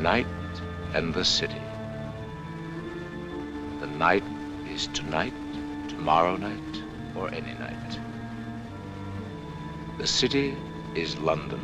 night and the city. The night is tonight, tomorrow night, or any night. The city is London.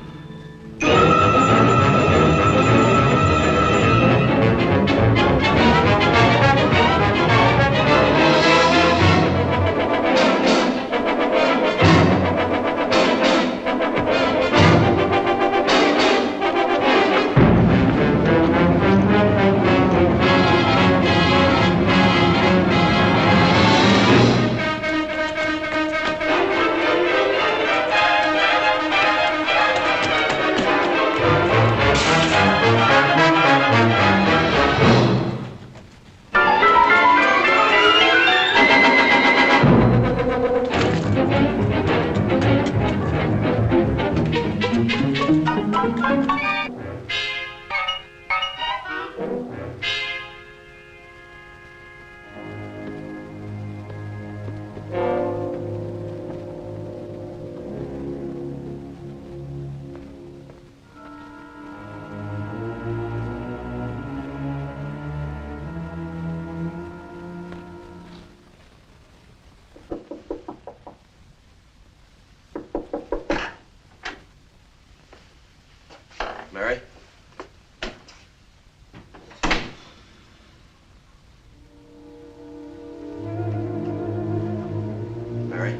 Mary? Mary?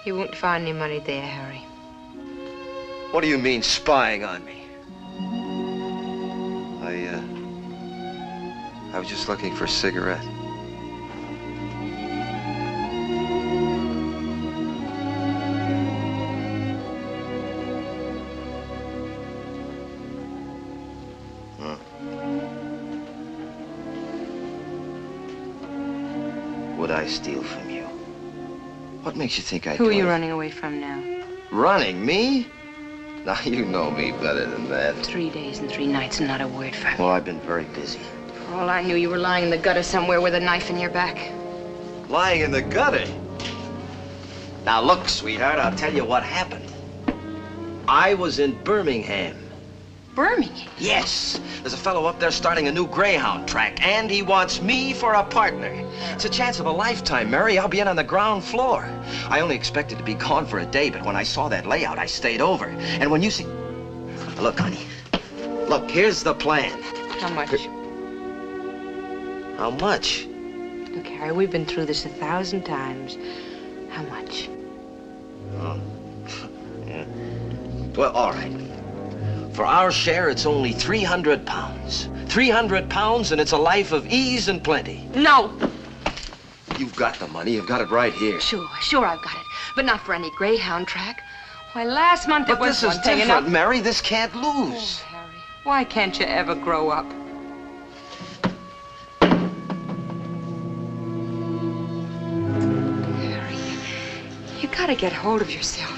You won't find any money there, Harry. What do you mean, spying on me? I was just looking for a cigarette. Would I steal from you? What makes you think I'd Who are you running away from now? Running? Me? Now, you know me better than that. 3 days and 3 nights and not a word from you. Well, I've been very busy. For all I knew, you were lying in the gutter somewhere with a knife in your back. Lying in the gutter? Now, look, sweetheart, I'll tell you what happened. I was in Birmingham. Birmingham? Yes. There's a fellow up there starting a new Greyhound track, and he wants me for a partner. It's a chance of a lifetime, Mary. I'll be in on the ground floor. I only expected to be gone for a day, but when I saw that layout, I stayed over. And when you see... Look, honey. Look, here's the plan. How much? How much? Look, Harry, we've been through this 1,000 times. How much? Oh. Yeah. Well, all right. For our share, it's only 300 pounds. 300 pounds, and it's a life of ease and plenty. No! You've got the money. You've got it right here. Sure, I've got it. But not for any Greyhound track. Why, last month it was But this is different, Mary. This can't lose. Oh, Harry, why can't you ever grow up? Harry, you gotta get hold of yourself.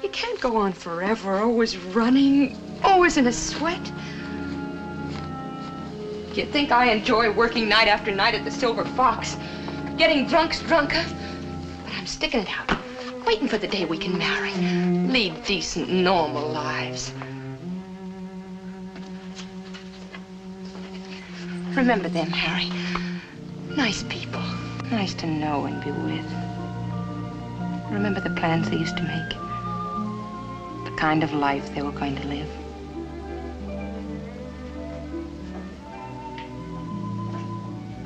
You can't go on forever, always running, always in a sweat. You think I enjoy working night after night at the Silver Fox, getting drunker? But I'm sticking it out, waiting for the day we can marry, lead decent, normal lives. Remember them, Harry. Nice people, nice to know and be with. Remember the plans they used to make. The kind of life they were going to live.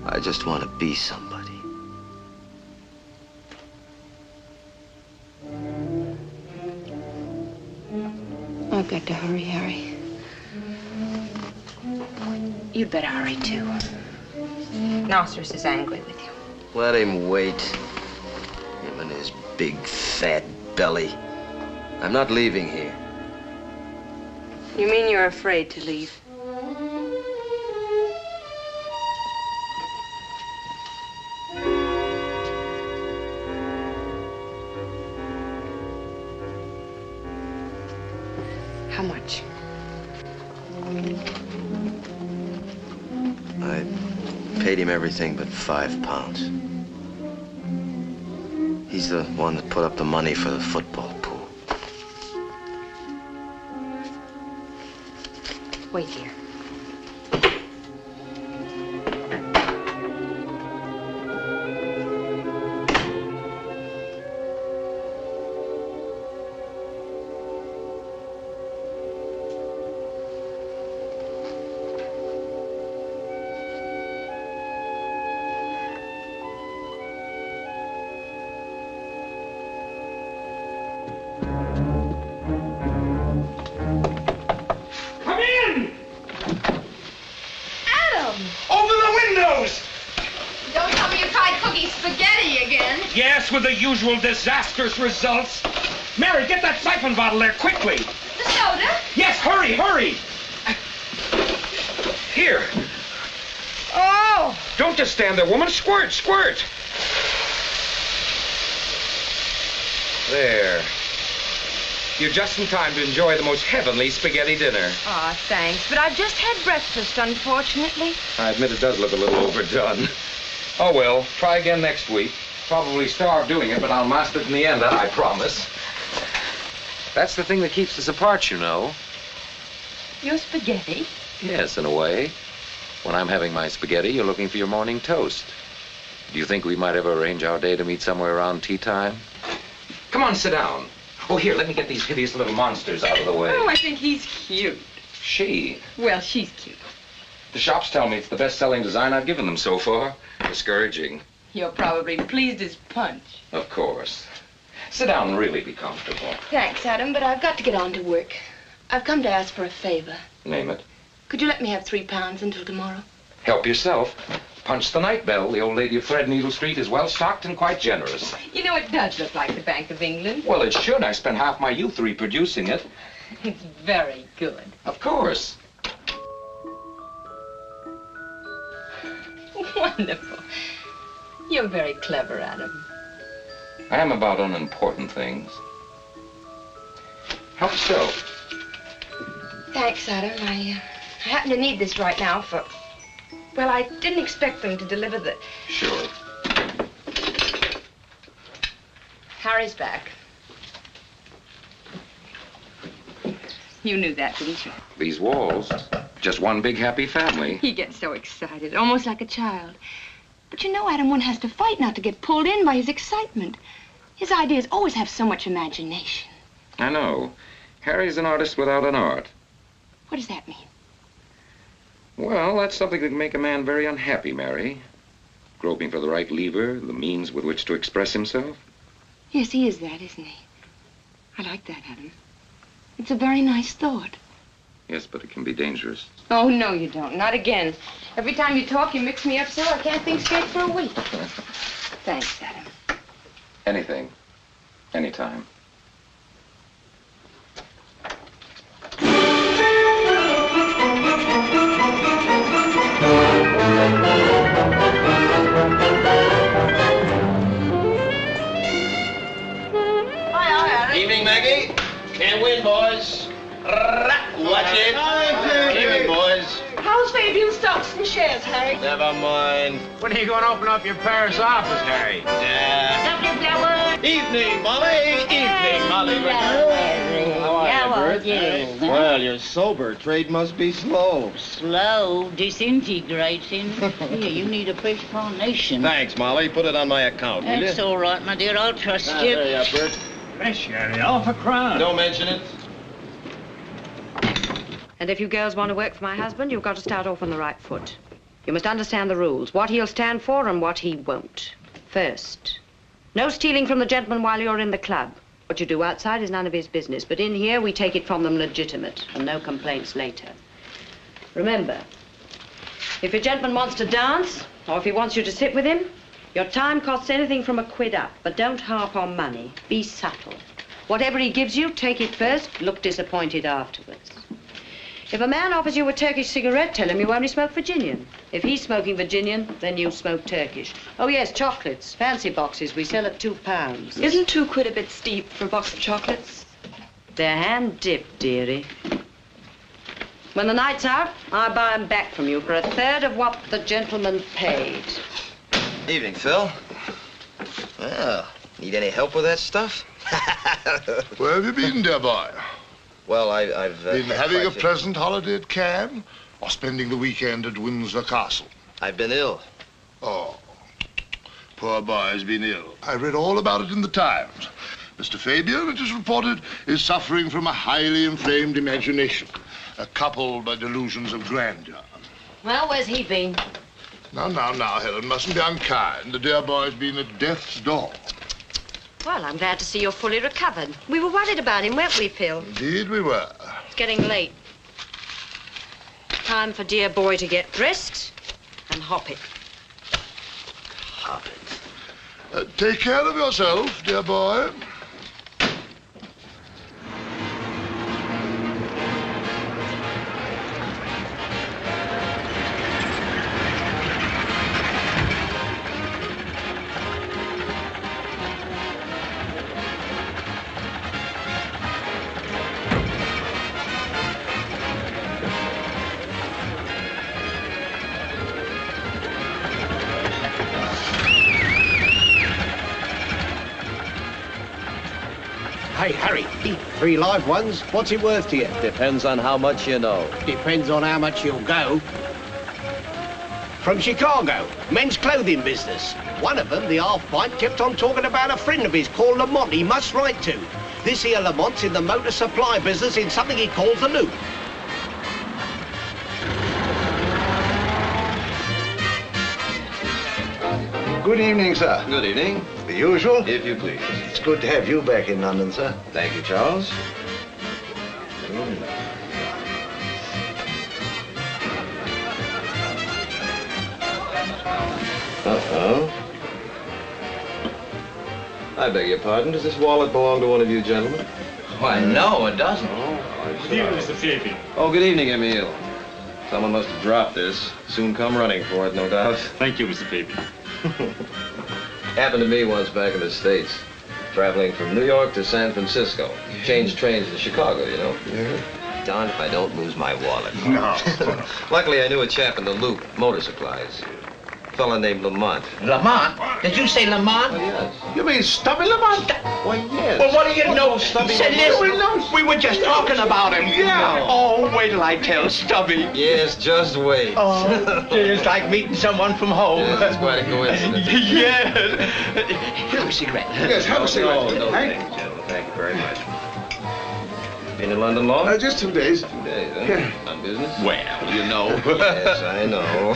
I just want to be somebody. I've got to hurry, Harry. You'd better hurry, too. Nosris is angry with you. Let him wait. Him and his big, fat belly. I'm not leaving here. You mean you're afraid to leave? How much? I paid him everything but £5. He's the one that put up the money for the football pool. Wait here. With the usual disastrous results. Mary, get that siphon bottle there, quickly. The soda? Yes, hurry, hurry. Here. Oh! Don't just stand there, woman. Squirt, squirt. There. You're just in time to enjoy the most heavenly spaghetti dinner. Aw, thanks. But I've just had breakfast, unfortunately. I admit it does look a little overdone. Oh, well, try again next week. Probably starve doing it, but I'll master it in the end, I promise. That's the thing that keeps us apart, you know. Your spaghetti? Yes, in a way. When I'm having my spaghetti, you're looking for your morning toast. Do you think we might ever arrange our day to meet somewhere around tea time? Come on, sit down. Oh, here, let me get these hideous little monsters out of the way. Oh, I think he's cute. She? Well, she's cute. The shops tell me it's the best-selling design I've given them so far. Discouraging. You're probably pleased as punch. Of course. Sit down and really be comfortable. Thanks, Adam, but I've got to get on to work. I've come to ask for a favor. Name it. Could you let me have £3 until tomorrow? Help yourself. Punch the night bell. The old lady of Threadneedle Street is well stocked and quite generous. You know, it does look like the Bank of England. Well, it should. I spent half my youth reproducing it. It's very good. Of course. Wonderful. You're very clever, Adam. I am about unimportant things. Help yourself. Thanks, Adam. I happen to need this right now for... Well, I didn't expect them to deliver the... Sure. Harry's back. You knew that, didn't you? These walls, just one big happy family. He gets so excited, almost like a child. But you know, Adam, one has to fight not to get pulled in by his excitement. His ideas always have so much imagination. I know. Harry's an artist without an art. What does that mean? Well, that's something that can make a man very unhappy, Mary. Groping for the right lever, the means with which to express himself. Yes, he is that, isn't he? I like that, Adam. It's a very nice thought. Yes, but it can be dangerous. Oh, no, you don't. Not again. Every time you talk, you mix me up so I can't think straight for a week. Thanks, Adam. Anything. Anytime. Evening, Maggie. Can't win, boys. Watch it. Keep it, boys. How's Bayview stocks and shares, Harry? Never mind. When are you going to open up your Paris office, Harry? Evening, Molly. Evening, Molly. How are you? Well, you're sober. Trade must be slow. Slow disintegrating. Here, you need a fresh carnation. Thanks, Molly. Put it on my account, will you? That's all right, my dear. I'll trust you. There you are, Bert. Fresh, Harry. Off a crown. Don't mention it. And if you girls want to work for my husband, you've got to start off on the right foot. You must understand the rules, what he'll stand for and what he won't. First, no stealing from the gentleman while you're in the club. What you do outside is none of his business, but in here we take it from them legitimate, and no complaints later. Remember, If your gentleman wants to dance, or if he wants you to sit with him, your time costs anything from £1 up, but don't harp on money. Be subtle. Whatever he gives you, take it first, look disappointed afterwards. If a man offers you a Turkish cigarette, tell him you only smoke Virginian. If he's smoking Virginian, then you smoke Turkish. Oh, yes, chocolates, fancy boxes, we sell at £2. Isn't £2 a bit steep for a box of chocolates? They're hand-dipped, dearie. When the night's out, I buy 'em back from you for 1/3 of what the gentleman paid. Evening, Phil. Well, need any help with that stuff? Where have you been, dear boy? Well, I've Been had having a quite pleasant holiday at Cannes, or spending the weekend at Windsor Castle? I've been ill. Oh, poor boy has been ill. I read all about it in the Times. Mr. Fabian, it is reported, is suffering from a highly inflamed imagination, coupled by delusions of grandeur. Well, where's he been? Now, Helen, mustn't be unkind. The dear boy's been at death's door. Well, I'm glad to see you're fully recovered. We were worried about him, weren't we, Phil? Indeed we were. It's getting late. Time for dear boy to get dressed and hop it. Hop it. Take care of yourself, dear boy. Hey, Harry, 3 live ones. What's it worth to you? Depends on how much you know. Depends on how much you'll go. From Chicago, men's clothing business. One of them, the half-pint, kept on talking about a friend of his called Lamont he must write to. This here Lamont's in the motor supply business in something he calls the loop. Good evening, sir. Good evening. The usual? If you please. It's good to have you back in London, sir. Thank you, Charles. Uh-oh. I beg your pardon. Does this wallet belong to one of you gentlemen? Why, no, it doesn't. Good evening, Mr. Fabian. Oh, good evening, Emile. Someone must have dropped this. Soon come running for it, no doubt. Thank you, Mr. Fabian. Happened to me once back in the States. Traveling from New York to San Francisco. Changed trains to Chicago, you know. Yeah. Darned if I don't lose my wallet. No. Luckily, I knew a chap in the Loop, motor supplies. A fella named Lamont. Lamont? Did you say Lamont? Oh, yes. You mean Stubby Lamont? Why, yes. Well, what do you know? Stubby Say, Lamont. we were just talking about him. Yeah. Oh, wait till I tell Stubby. Yes, just wait. Oh, it's like meeting someone from home. Yes, it's quite a coincidence. Yes. Here's a cigarette. Yes, have a cigarette. Oh, no, Thank thank you, gentlemen. Thank you very much. Been in London long? Just 2 days. 2 days, huh? Yeah. On business? Well, you know. Yes, I know.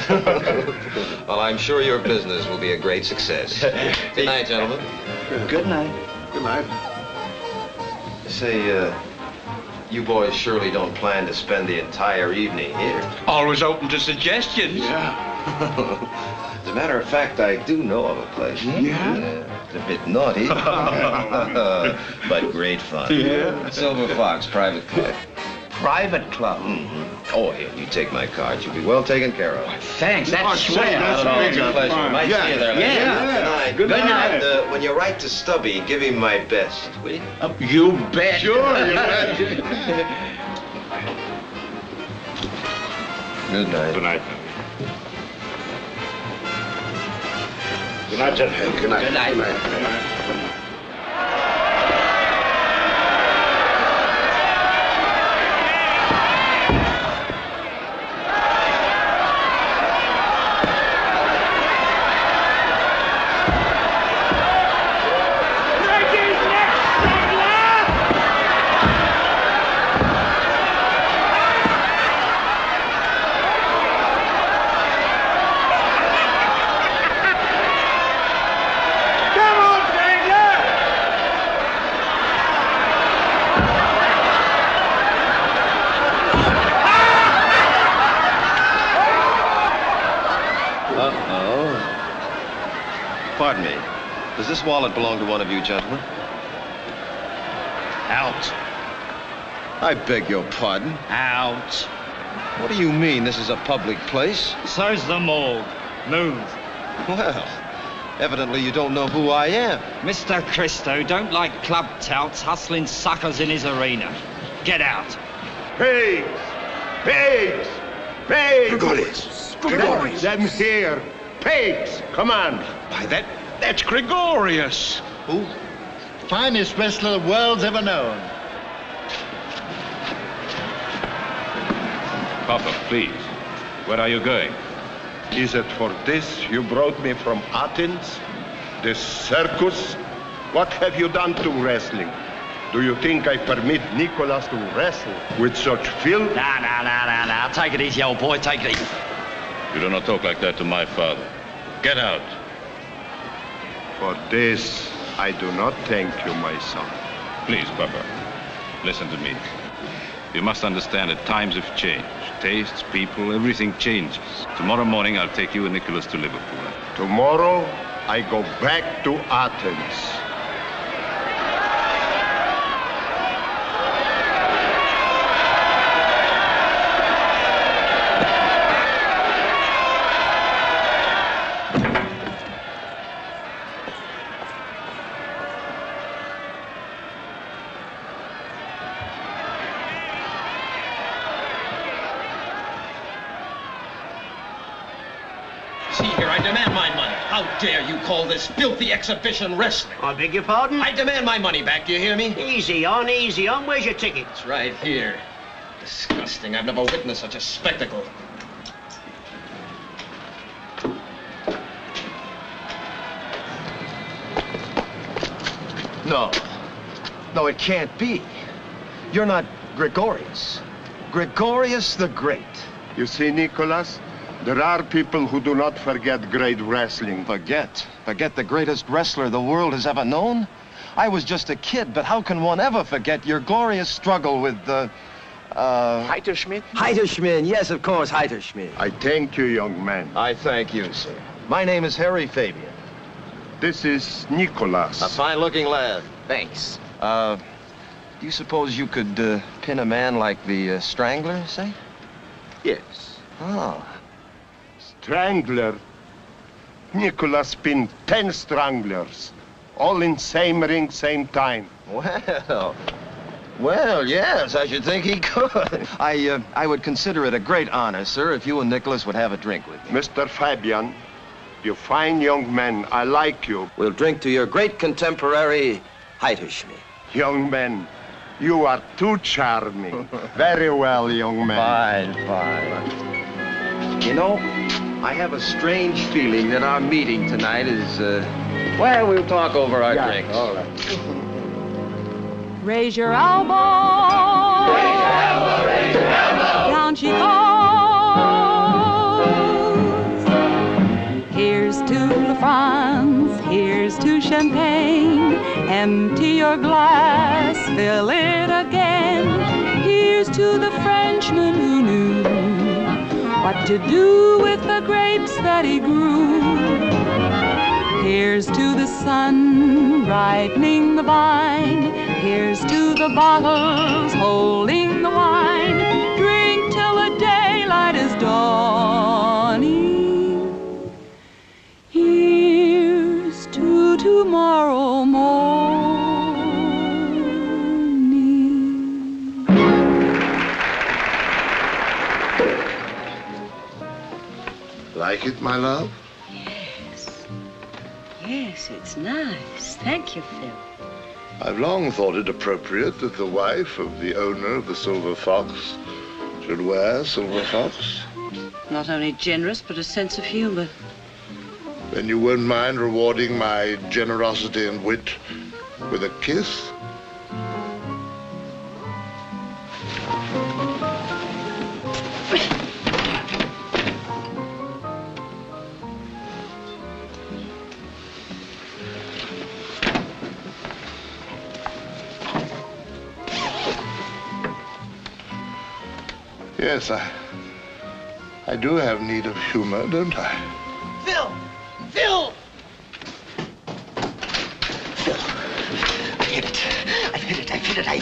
Well, I'm sure your business will be a great success. Good night, gentlemen. Good night. Good night. Say, you boys surely don't plan to spend the entire evening here. Always open to suggestions. Yeah. As a matter of fact, I do know of a place. Yeah? It's a bit naughty, but great fun. Yeah. Silver Fox Private Club. Private club. Oh, here, you take my card. You'll be well taken care of. Thanks, that's swell. That's It's big. a pleasure. Might see you there later. Yeah. Good night. Good night. And when you write to Stubby, give him my best, will you? You bet. Sure, you bet. Good night. Good night. Good night, gentlemen. Good night. Good night. Good night. Come on, stranger! Pardon me. Does this wallet belong to one of you gentlemen? Out. I beg your pardon. Out. What do you mean this is a public place? So's the morgue. Move. Well, evidently you don't know who I am. Mr. Christo don't like club touts hustling suckers in his arena. Get out. Pigs! Pigs! Pigs! Gregorius! Gregorius! Them here! Pigs! Come on! Why, that's Gregorius. Who? Finest wrestler the world's ever known. Papa, please. Where are you going? Is it for this you brought me from Athens? This circus? What have you done to wrestling? Do you think I permit Nicholas to wrestle with such filth? Nah. Take it easy, old boy. Take it easy. You do not talk like that to my father. Get out. For this, I do not thank you, my son. Please, Papa. Listen to me. You must understand that times have changed. Tastes, people, everything changes. Tomorrow morning, I'll take you and Nicholas to Liverpool. Tomorrow, I go back to Athens. See here, I demand my money. How dare you call this filthy exhibition wrestling? I beg your pardon? I demand my money back, do you hear me? Easy on, easy on. Where's your ticket? It's right here. Disgusting. I've never witnessed such a spectacle. No. No, it can't be. You're not Gregorius. Gregorius the Great. You see, Nicholas, there are people who do not forget great wrestling. Forget the greatest wrestler the world has ever known? I was just a kid, but how can one ever forget your glorious struggle with Heiterschmidt? Heiterschmidt, yes, of course, Heiterschmidt. I thank you, young man. I thank you, sir. My name is Harry Fabian. This is Nicholas. A fine-looking lad. Thanks. Do you suppose you could pin a man like the Strangler, say? Yes. Oh. Strangler? Nicholas pinned 10 stranglers. All in same ring, same time. Well, yes, I should think he could. I would consider it a great honor, sir, if you and Nicholas would have a drink with me. Mr. Fabian, you fine young man. I like you. We'll drink to your great contemporary, Heiterschmidt. Young man, you are too charming. Very well, young man. Fine. You know, I have a strange feeling that our meeting tonight is, well, we'll talk over our drinks. All right. Raise your elbow. Raise your elbow, raise your elbow. Down she goes. Here's to La France, here's to champagne. Empty your glass, fill it again. Here's to the Frenchman who knew what to do with the grapes that he grew. Here's to the sun ripening the vine. Here's to the bottles holding the wine. Drink till the daylight is dawning. Here's to tomorrow morning. Like it, my love? Yes, it's nice. Thank you, Phil. I've long thought it appropriate that the wife of the owner of the Silver Fox should wear silver fox. Not only generous, but a sense of humor. Then you won't mind rewarding my generosity and wit with a kiss? Yes, I do have need of humor, don't I? Phil! Phil!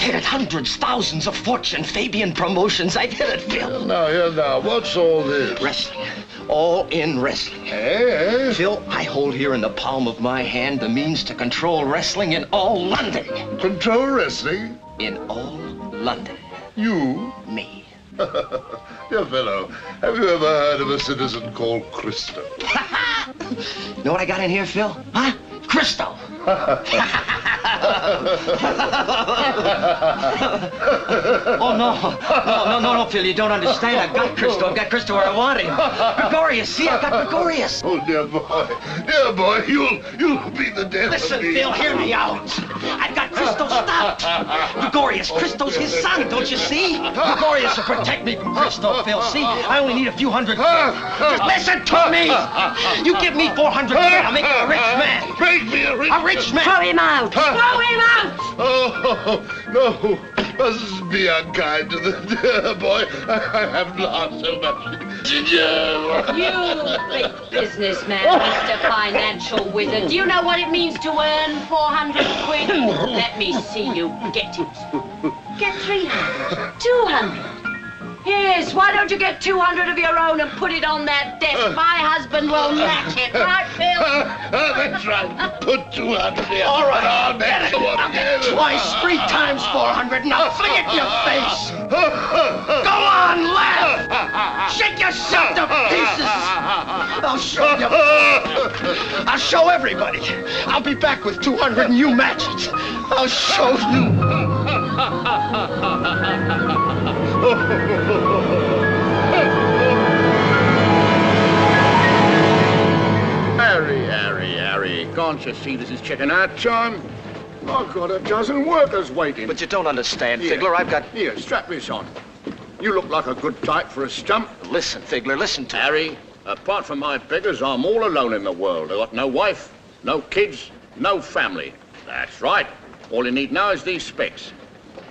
hit it. Hundreds, thousands of fortune, Fabian promotions. I've hit it, Phil. Here now. What's all this? Wrestling. All in wrestling. Hey? Phil, I hold here in the palm of my hand the means to control wrestling in all London. Control wrestling? In all London. You? Me. Dear fellow, have you ever heard of a citizen called Christo? Know what I got in here, Phil? Huh? Christo. Oh, no, Phil, you don't understand. I've got Christo. I've got Christo where I want him. Gregorius, see, I've got Gregorius. Oh, dear boy, you'll be the death Listen, of me. Phil, hear me out. I've got Christo stopped. Gregorius, Christo's his son, don't you see? Gregorius will protect me from Christo, Phil. See, I only need a few hundred. Just listen to me. You give me 400 I'll make you a rich man. Make me a rich man. Throw him out. Throw him out. Oh, no. Mustn't be unkind to the dear boy. I have lost so much. You big businessman, Mr. Financial Wizard. Do you know what it means to earn 400 quid? Let me see you get it. Get 300, 200. Yes, why don't you get 200 of your own and put it on that desk? My husband will match it, right, Phil? That's right. Put 200 in. All right, I'll get it. I'll get it. Twice, 3 times 400, now fling it in your face. Go on, laugh. Shake yourself to pieces. I'll show you. I'll show everybody. I'll be back with 200 and you match it. I'll show you. Harry, can't you see this is checking out time? I've got a dozen workers waiting. But you don't understand, Here. Figler. I've got... Here, strap this on. You look like a good type for a stump. Listen, Figler, listen to me. Harry, apart from my beggars, I'm all alone in the world. I've got no wife, no kids, no family. That's right. All you need now is these specs.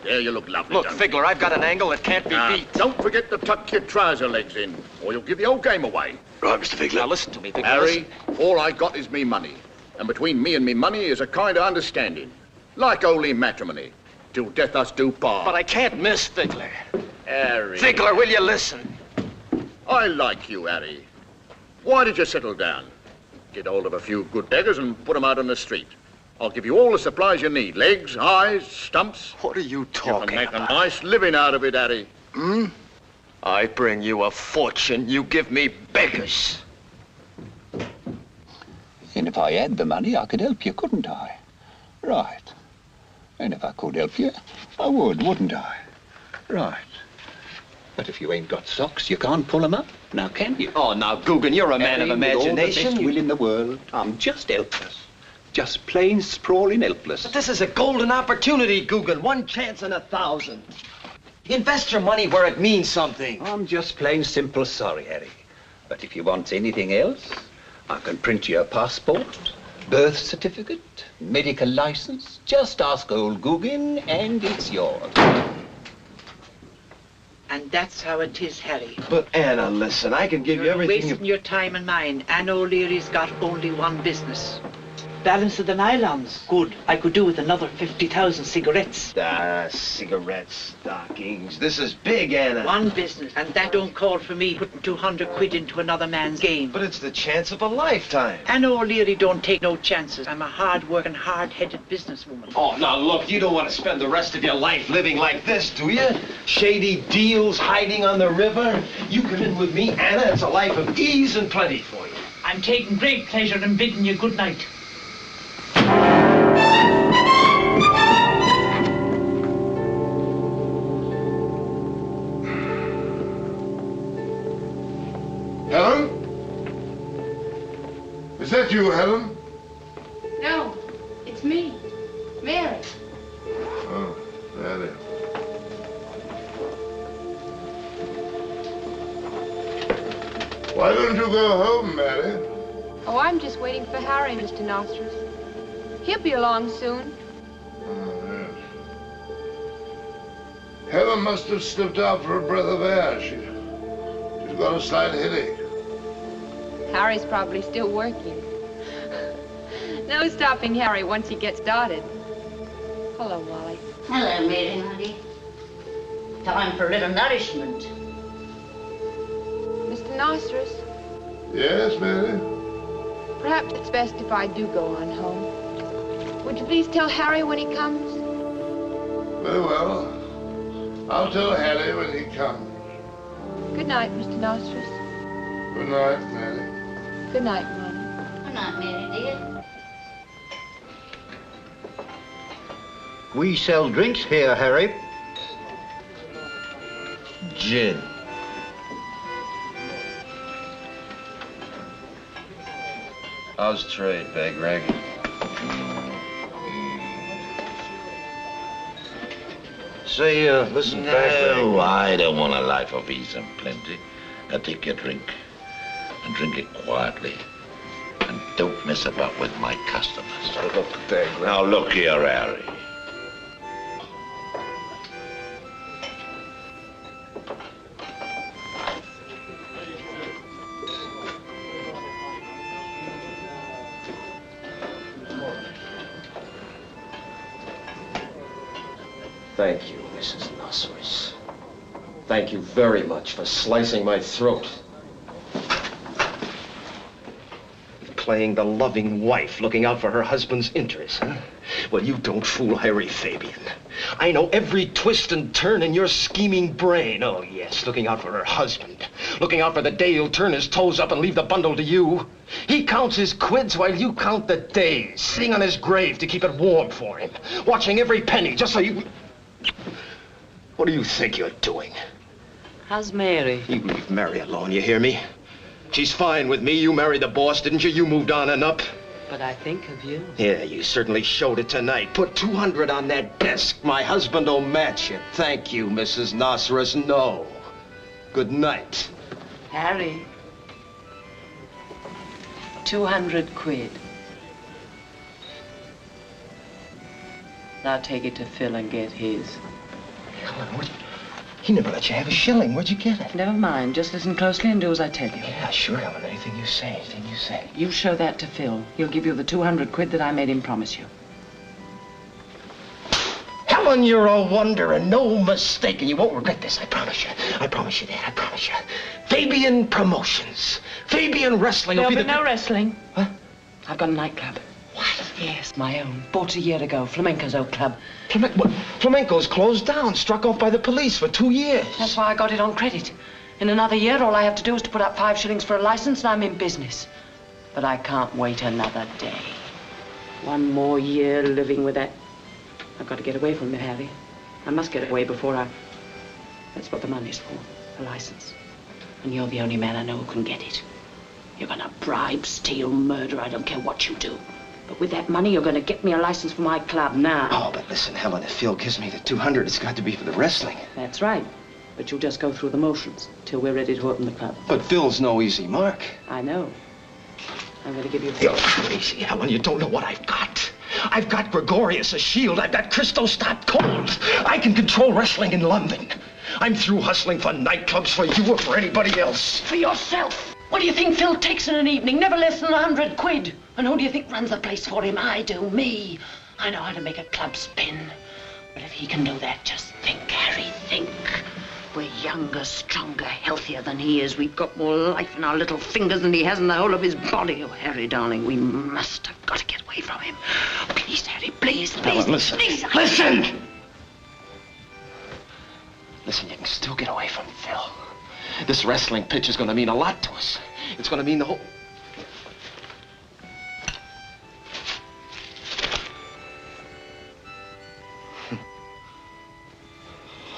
There you look lovely. Look, Figler, I've got an angle that can't be beat. Don't forget to tuck your trouser legs in, or you'll give the old game away. Right, Mr. Figler. Now, listen to me, Figler. Harry, all I got is me money. And between me and me money is a kind of understanding. Like holy matrimony. Till death us do part. But I can't miss, Figler. Harry. Figler, will you listen? I like you, Harry. Why did you settle down? Get hold of a few good beggars and put them out on the street. I'll give you all the supplies you need. Legs, eyes, stumps. What are you talking You can make about? a nice living out of it, Harry. Hmm? I bring you a fortune. You give me beggars. And if I had the money, I could help you, couldn't I? Right. And if I could help you, I would, wouldn't I? Right. But if you ain't got socks, you can't pull 'em up, now can you? Oh, now, Guggen, you're a man of imagination. With all the best will in the world, I'm just helpless. Just plain sprawling helpless. But this is a golden opportunity, Guggen. 1 chance in 1,000. Invest your money where it means something. I'm just plain simple sorry, Harry. But if you want anything else, I can print you a passport, birth certificate, medical license. Just ask old Guggen and it's yours. And that's how it is, Harry. But Anna, listen, I can give you You're everything. wasting your time and mine. Anna O'Leary's got only one business. Balance of the nylons. Good. I could do with another 50,000 cigarettes. Cigarettes, stockings. This is big, Anna. One business. And that don't call for me putting 200 quid into another man's game. But it's the chance of a lifetime. Anna O'Leary don't take no chances. I'm a hard-working, hard-headed businesswoman. Oh, now look, you don't want to spend the rest of your life living like this, do you? Shady deals, hiding on the river. You come in with me, Anna. It's a life of ease and plenty for you. I'm taking great pleasure in bidding you good night. Helen? Is that you, Helen? No, it's me, Mary. Oh, Mary. Why don't you go home, Mary? Oh, I'm just waiting for Harry, Mr. Nostrils. He'll be along soon. Oh, yes. Helen must have slipped out for a breath of air. She's got a slight headache. Harry's probably still working. No stopping Harry once he gets started. Hello, Molly. Hello, Mary, honey. Time for a little nourishment. Mr. Nostris, Yes, Mary? perhaps it's best if I do go on home. Would you please tell Harry when he comes? Very well. I'll tell Harry when he comes. Good night, Mr. Nostris. Good night, Mary. Good night, Molly. Good night, Mary, dear. We sell drinks here, Harry. Gin. How's trade, Big Greg? Say, listen back, Greg. No, I don't want a life of ease and plenty. Now take your drink, and drink it quietly. And don't mess about with my customers. Look there, Greg. Now look here, Harry. Thank you, Mrs. Nostris. Thank you very much for slicing my throat. Playing the loving wife, looking out for her husband's interests, huh? Well, you don't fool Harry Fabian. I know every twist and turn in your scheming brain. Oh, yes, looking out for her husband. Looking out for the day he'll turn his toes up and leave the bundle to you. He counts his quids while you count the days, sitting on his grave to keep it warm for him, watching every penny just so you... What do you think you're doing? How's Mary? You leave Mary alone, you hear me? She's fine with me. You married the boss, didn't you? You moved on and up. But I think of you. Yeah, you certainly showed it tonight. Put 200 on that desk. My husband will match it. Thank you, Mrs. Nostris. No. Good night. Harry. 200 quid. Now take it to Phil and get his. Helen, he never let you have a shilling. Where'd you get it? Never mind. Just listen closely and do as I tell you. Yeah, sure, Helen. Anything you say, anything you say. You show that to Phil. He'll give you the 200 quid that I made him promise you. Helen, you're a wonder and no mistake, and you won't regret this. I promise you. I promise you that. I promise you. Fabian Promotions. Fabian Wrestling. There'll be no wrestling. Huh? I've got a nightclub. What? Yes, my own. Bought a year ago. Flamenco's old club. Flamenco's closed down, struck off by the police for 2 years. That's why I got it on credit. In another year, all I have to do is to put up 5 shillings for a license and I'm in business. But I can't wait another day. 1 more year living with that. I've got to get away from there, Harry. I must get away before I... That's what the money's for, a license. And you're the only man I know who can get it. You're gonna bribe, steal, murder, I don't care what you do. But with that money, you're going to get me a license for my club now. Oh, but listen, Helen, if Phil gives me the 200, it's got to be for the wrestling. That's right. But you'll just go through the motions till we're ready to open the club. But Phil's no easy mark. I know. I'm going to give you... You're crazy, Helen. You don't know what I've got. I've got Gregorius, a shield. I've got Christo Stop Cold. I can control wrestling in London. I'm through hustling for nightclubs for you or for anybody else. For yourself. What do you think Phil takes in an evening? Never less than 100 quid. And who do you think runs the place for him? I do, me. I know how to make a club spin. But if he can do that, just think, Harry, think. We're younger, stronger, healthier than he is. We've got more life in our little fingers than he has in the whole of his body. Oh, Harry, darling, we must have got to get away from him. Please, Harry, please, please. Helen, listen. Please. Listen! Listen, you can still get away from Phil. This wrestling pitch is going to mean a lot to us. It's going to mean the whole...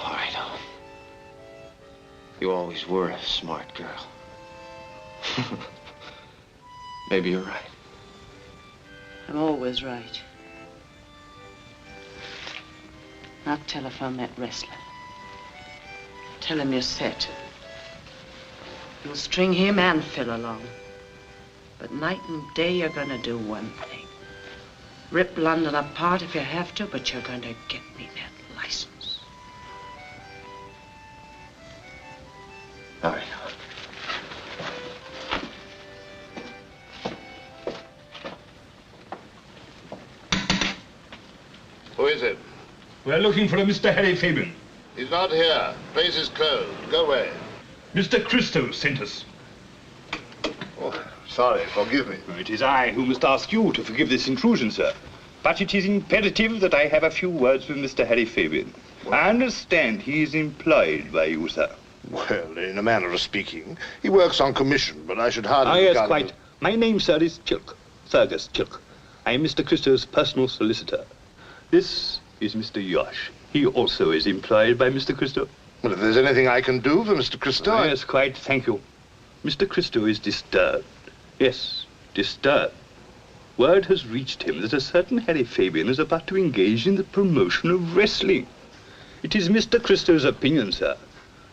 All right, Helen. You always were a smart girl. Maybe you're right. I'm always right. Now telephone that wrestler. Tell him you're set. You'll string him and Phil along. But night and day, you're going to do one thing. Rip London apart if you have to, but you're going to get me that license. All right. Who is it? We're looking for a Mr. Harry Fabian. He's not here. Place is closed. Go away. Mr. Christo sent us. Oh, sorry. Forgive me. It is I who must ask you to forgive this intrusion, sir. But it is imperative that I have a few words with Mr. Harry Fabian. I understand he is employed by you, sir. Well, in a manner of speaking, he works on commission, but I should hardly... Ah, yes, regard quite. him My name, sir, is Chilk. Fergus Chilk. I am Mr. Christo's personal solicitor. This is Mr. Yosh. He also is employed by Mr. Christo. Well, if there's anything I can do for Mr. Christo... Ah, yes, quite. Thank you. Mr. Christo is disturbed. Yes, disturbed. Word has reached him that a certain Harry Fabian is about to engage in the promotion of wrestling. It is Mr. Christo's opinion, sir,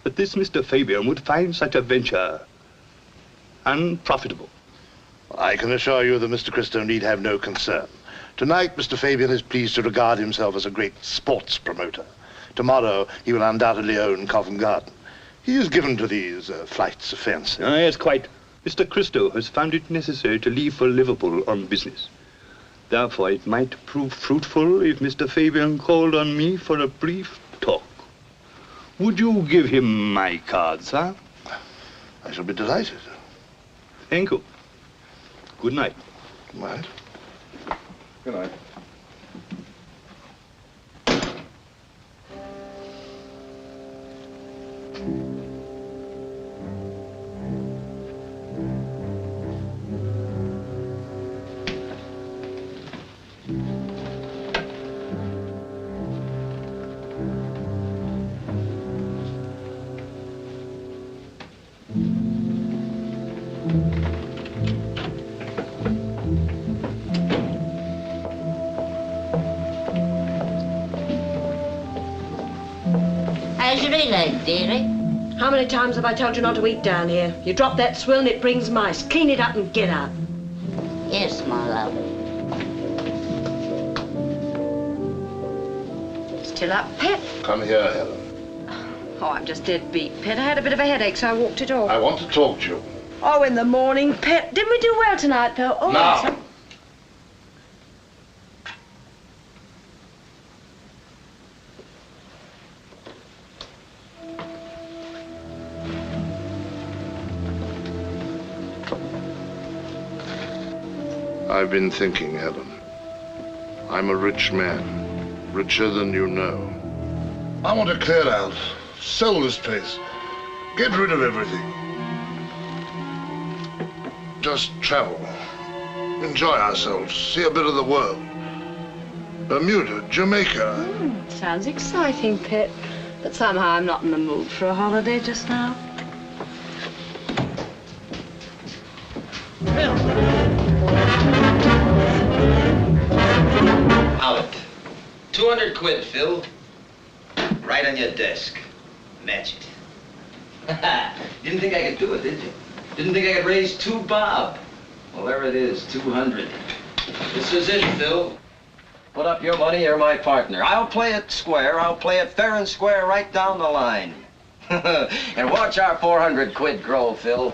that this Mr. Fabian would find such a venture unprofitable. I can assure you that Mr. Christo need have no concern. Tonight, Mr. Fabian is pleased to regard himself as a great sports promoter. Tomorrow, he will undoubtedly own Covent Garden. He is given to these flights of fancy. Ah, yes, quite. Mr. Christo has found it necessary to leave for Liverpool on business. Therefore, it might prove fruitful if Mr. Fabian called on me for a brief talk. Would you give him my card, sir? I shall be delighted. Thank you. Good night. Good night. Good night. How's your leg, dearie? How many times have I told you not to eat down here? You drop that swill and it brings mice. Clean it up and get out. Yes, my love. Still up, Pet? Come here, Helen. Oh, I'm just dead beat, Pet. I had a bit of a headache, so I walked it off. I want to talk to you. Oh, in the morning, Pet. Didn't we do well tonight, though? Oh, Now. I've been thinking, Helen. I'm a rich man, richer than you know. I want to clear out, sell this place, get rid of everything. Just travel, enjoy ourselves, see a bit of the world. Bermuda, Jamaica. Sounds exciting, Pet. But somehow I'm not in the mood for a holiday just now. Out. 200 quid, Phil. Right on your desk. Match it. Didn't think I could do it, did you? Didn't think I could raise 2 bob. Well, there it is, 200. This is it, Phil. Put up your money, you're my partner. I'll play it square. I'll play it fair and square right down the line. And watch our 400 quid grow, Phil.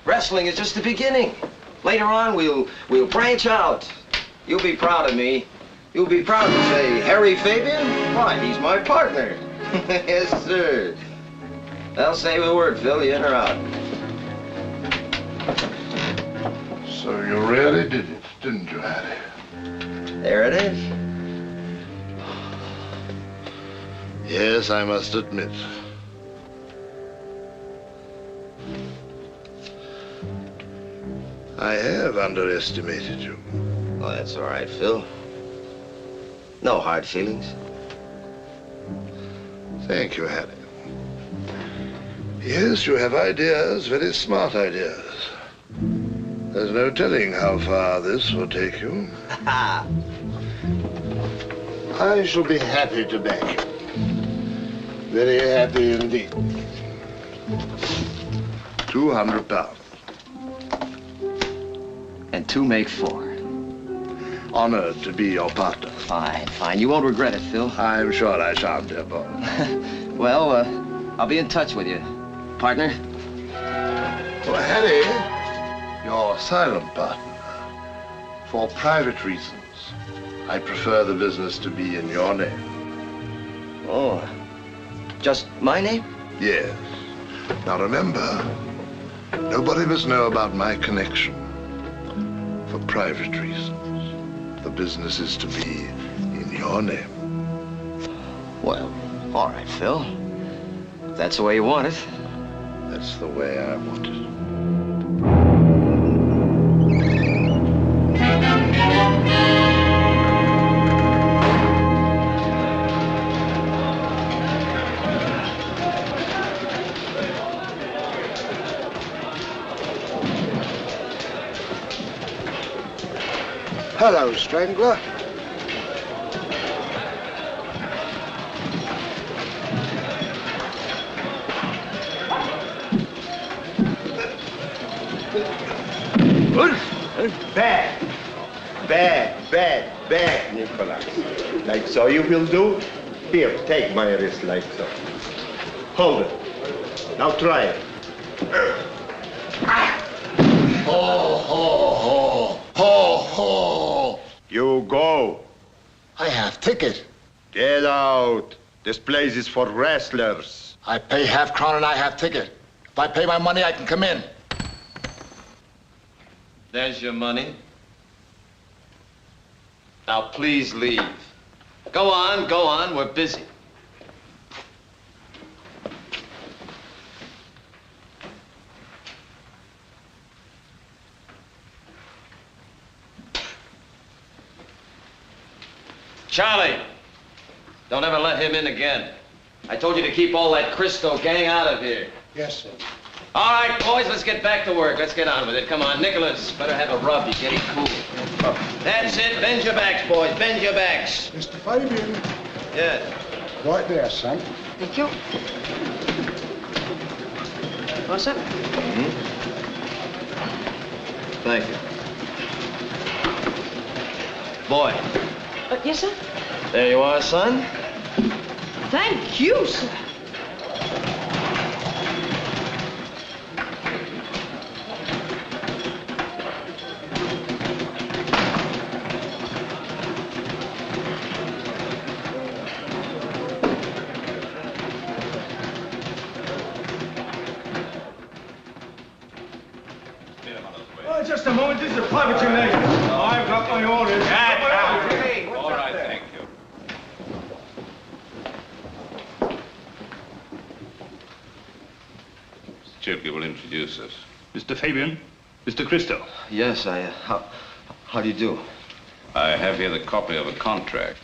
Wrestling is just the beginning. Later on, we'll branch out. You'll be proud of me. You'll be proud to say, Harry Fabian? Why, he's my partner. Yes, sir. I'll say the word, Phil. You in or out? So you really did it, didn't you, Harry? There it is. Yes, I must admit. I have underestimated you. Oh, that's all right, Phil. No hard feelings. Thank you, Harry. Yes, you have ideas, very smart ideas. There's no telling how far this will take you. I shall be happy to back you. Very happy indeed. £200. And 2 make 4. Honored to be your partner. Fine, fine. You won't regret it, Phil. I'm sure I shan't, dear boy. Well, I'll be in touch with you, partner. Well, Harry, your silent partner. For private reasons, I prefer the business to be in your name. Oh, just my name? Yes. Now remember, nobody must know about my connection. For private reasons. The business is to be in your name. Well, all right, Phil. If that's the way you want it. That's the way I want it. Hello, Strangler. Bad. Bad, bad, bad, Nicholas. Like so you will do? Here, take my wrist like so. Hold it. Now try it. Ho, ho, ho. Ho, ho. You go. I have ticket. Get out. This place is for wrestlers. I pay half-crown and I have ticket. If I pay my money, I can come in. There's your money. Now, please leave. Go on, we're busy. Charlie, don't ever let him in again. I told you to keep all that Cristo gang out of here. Yes, sir. All right, boys, let's get back to work. Let's get on with it. Come on, Nicholas, better have a rub. You're getting cool. That's it. Bend your backs, boys. Bend your backs. Mr. Fabian. Yeah. Right there, son. Thank you. What's up? Thank you. Boy. Yes, sir? There you are, son. Thank you, sir. Just a moment, this is a private gymnasium. I've got my orders. All right, thank you. Mr. Chilke will introduce us. Mr. Fabian, Mr. Cristo. Yes, how do you do? I have here the copy of a contract.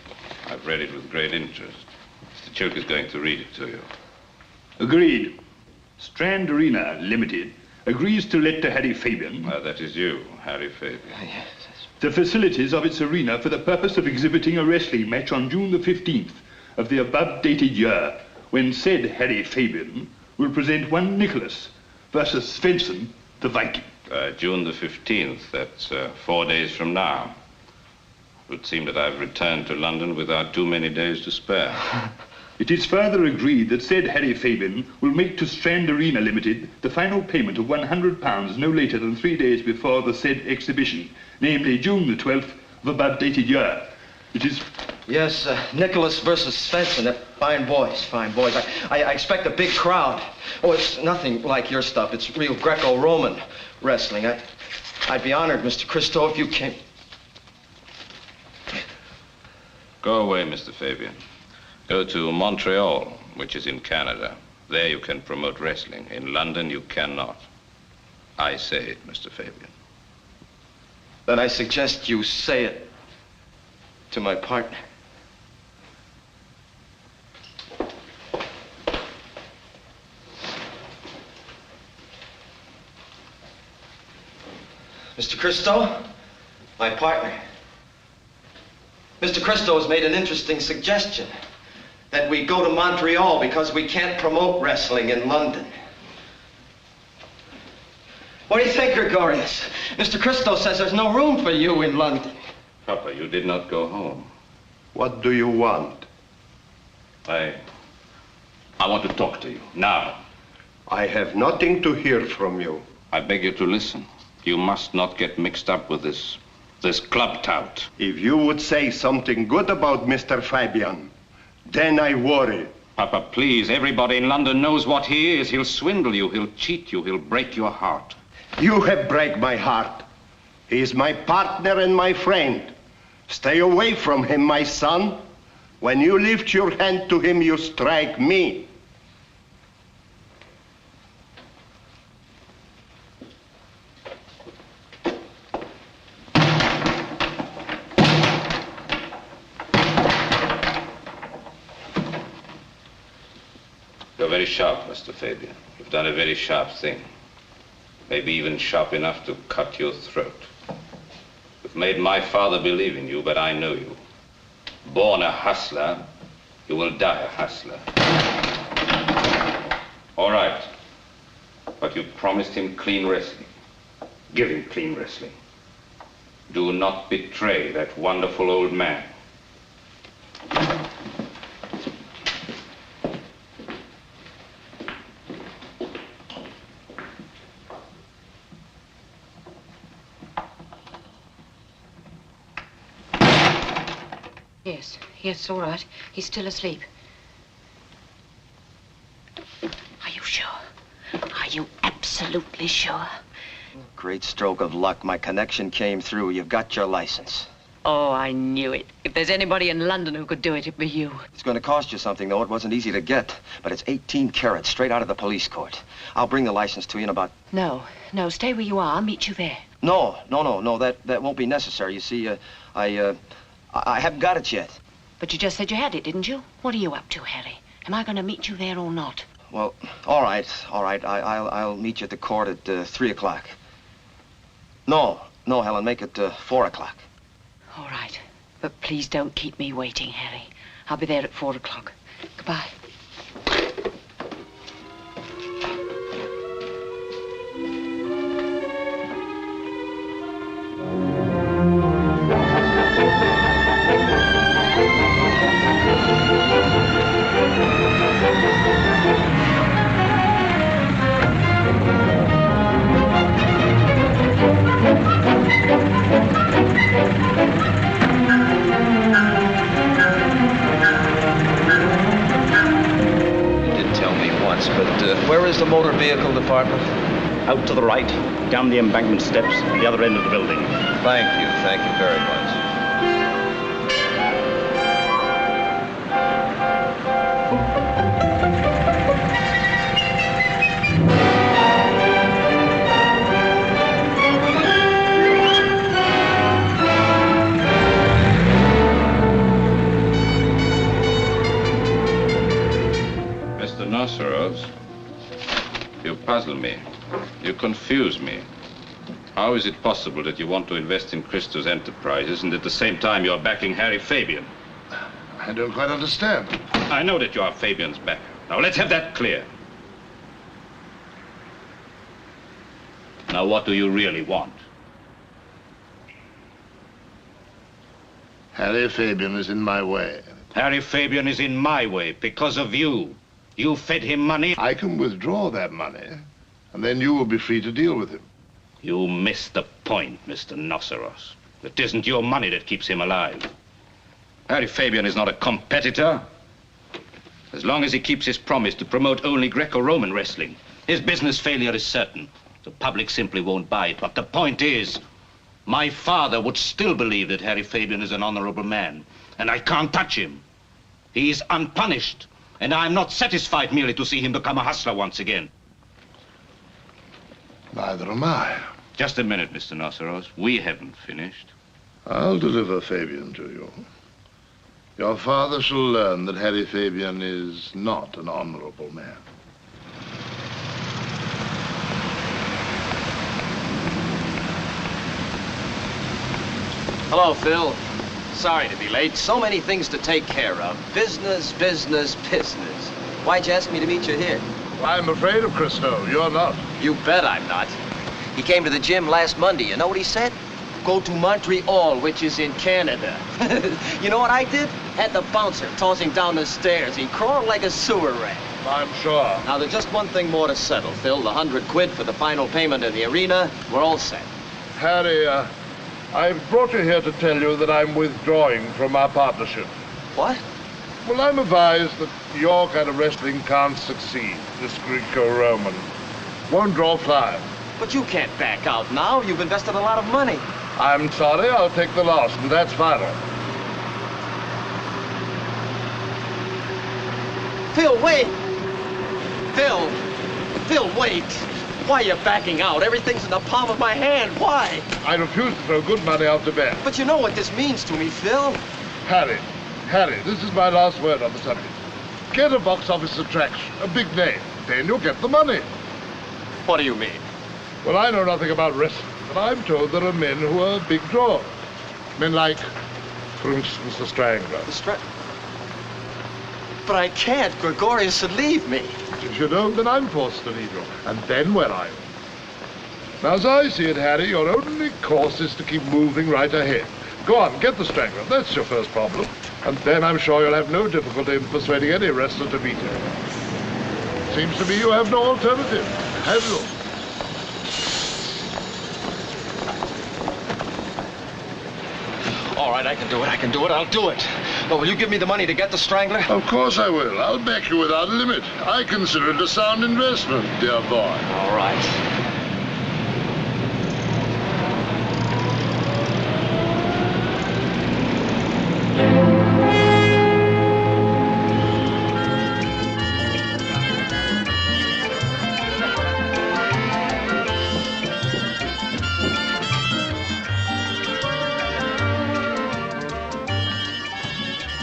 I've read it with great interest. Mr. Chilke is going to read it to you. Agreed. Strand Arena Limited agrees to let to Harry Fabian... that is you, Harry Fabian. Yes. The facilities of its arena for the purpose of exhibiting a wrestling match on June the 15th of the above dated year, when said Harry Fabian will present one Nicholas versus Svensson, the Viking. June the 15th, that's 4 days from now. It would seem that I've returned to London without too many days to spare. It is further agreed that said Harry Fabian will make to Strand Arena Limited the final payment of £100 no later than 3 days before the said exhibition, namely June the 12th of above dated year. It is... Yes, Nicholas versus Svensson. They're fine boys, fine boys. I expect a big crowd. Oh, it's nothing like your stuff. It's real Greco-Roman wrestling. I'd be honored, Mr. Cristo, if you came... Go away, Mr. Fabian. Go to Montreal, which is in Canada. There you can promote wrestling. In London, you cannot. I say it, Mr. Fabian. Then I suggest you say it to my partner. Mr. Cristo, my partner. Mr. Cristo has made an interesting suggestion. That we go to Montreal because we can't promote wrestling in London. What do you think, Gregorius? Mr. Cristo says there's no room for you in London. Papa, you did not go home. What do you want? I want to talk to you, now. I have nothing to hear from you. I beg you to listen. You must not get mixed up with this club tout. If you would say something good about Mr. Fabian, Then I worry. Papa, please, everybody in London knows what he is. He'll swindle you, he'll cheat you, he'll break your heart. You have break my heart. He is my partner and my friend. Stay away from him, my son. When you lift your hand to him, you strike me. You're very sharp, Mr. Fabian. You've done a very sharp thing. Maybe even sharp enough to cut your throat. You've made my father believe in you, but I know you. Born a hustler, you will die a hustler. All right. But you promised him clean wrestling. Give him clean wrestling. Do not betray that wonderful old man. Yes, all right. He's still asleep. Are you sure? Are you absolutely sure? Great stroke of luck. My connection came through. You've got your license. Oh, I knew it. If there's anybody in London who could do it, it'd be you. It's going to cost you something, though. It wasn't easy to get. But it's 18 carats, straight out of the police court. I'll bring the license to you in about... No, stay where you are. I'll meet you there. No. That won't be necessary. You see, I haven't got it yet. But you just said you had it, didn't you? What are you up to, Harry? Am I going to meet you there or not? Well, all right. I'll meet you at the court at 3 o'clock. No, Helen, make it 4 o'clock. All right. But please don't keep me waiting, Harry. I'll be there at 4 o'clock. Goodbye. Where is the motor vehicle department? Out to the right, down the embankment steps, at the other end of the building. Thank you very much. Mr. Nosseros, you puzzle me. You confuse me. How is it possible that you want to invest in Christo's enterprises and at the same time you're backing Harry Fabian? I don't quite understand. I know that you are Fabian's backer. Now let's have that clear. Now what do you really want? Harry Fabian is in my way. Harry Fabian is in my way because of you. You fed him money. I can withdraw that money, and then you will be free to deal with him. You missed the point, Mr. Nosseros. It isn't your money that keeps him alive. Harry Fabian is not a competitor. As long as he keeps his promise to promote only Greco-Roman wrestling, his business failure is certain. The public simply won't buy it. But the point is, my father would still believe that Harry Fabian is an honorable man, and I can't touch him. He is unpunished. And I'm not satisfied merely to see him become a hustler once again. Neither am I. Just a minute, Mr. Nosseros. We haven't finished. I'll deliver Fabian to you. Your father shall learn that Harry Fabian is not an honorable man. Hello, Phil. Sorry to be late. So many things to take care of. Business. Why'd you ask me to meet you here? I'm afraid of Christo. You're not. You bet I'm not. He came to the gym last Monday. You know what he said? Go to Montreal, which is in Canada. You know what I did? Had the bouncer tossing down the stairs. He crawled like a sewer rat. I'm sure. Now, there's just one thing more to settle, Phil. The $100 for the final payment in the arena. We're all set. Harry, I've brought you here to tell you that I'm withdrawing from our partnership. What? Well, I'm advised that your kind of wrestling can't succeed. This Greco-Roman won't draw flies. But you can't back out now. You've invested a lot of money. I'm sorry, I'll take the loss, and that's final. Phil, wait! Phil, wait! Why are you backing out? Everything's in the palm of my hand. Why? I refuse to throw good money out the bet. But you know what this means to me, Phil. Harry, this is my last word on the subject. Get a box office attraction, a big name. Then you'll get the money. What do you mean? Well, I know nothing about wrestling, but I'm told there are men who are big draws. Men like, for instance, the Strangler. But I can't. Gregorius would leave me. If you don't, then I'm forced to leave you. And then where are you? Now, as I see it, Harry, your only course is to keep moving right ahead. Go on, get the Strangler. That's your first problem. And then I'm sure you'll have no difficulty in persuading any wrestler to beat you. Seems to me you have no alternative, have you? All right, I can do it, I'll do it. But will you give me the money to get the Strangler? Of course I will. I'll back you without limit. I consider it a sound investment, dear boy. All right.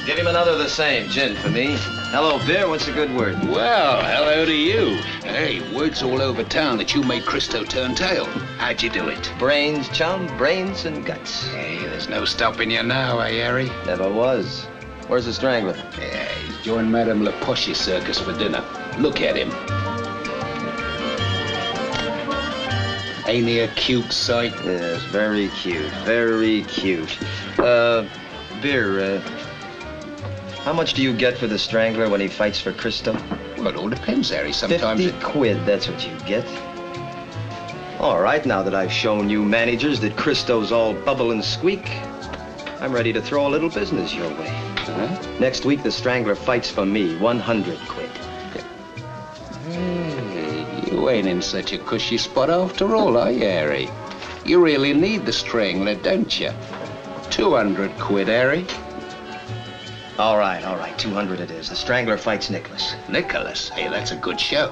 Give him another of the same, gin for me. Hello, beer, what's a good word? Well, hello to you. Hey, word's all over town that you made Christo turn tail. How'd you do it? Brains, chum, brains and guts. Hey, there's no stopping you now, eh, Harry? Never was. Where's the Strangler? Yeah, he's joined Madame Lepoche's circus for dinner. Look at him. Ain't he a cute sight? Yes, very cute, very cute. Beer, how much do you get for the Strangler when he fights for Christo? Well, it all depends, Harry. Sometimes 50 quid, that's what you get. All right, now that I've shown you managers that Christo's all bubble and squeak, I'm ready to throw a little business your way. Next week, the Strangler fights for me, 100 quid. Hey, you ain't in such a cushy spot after all, are you, Harry? You really need the Strangler, don't you? 200 quid, Harry. All right, 200 it is. The Strangler fights Nicholas. Nicholas? Hey, that's a good show.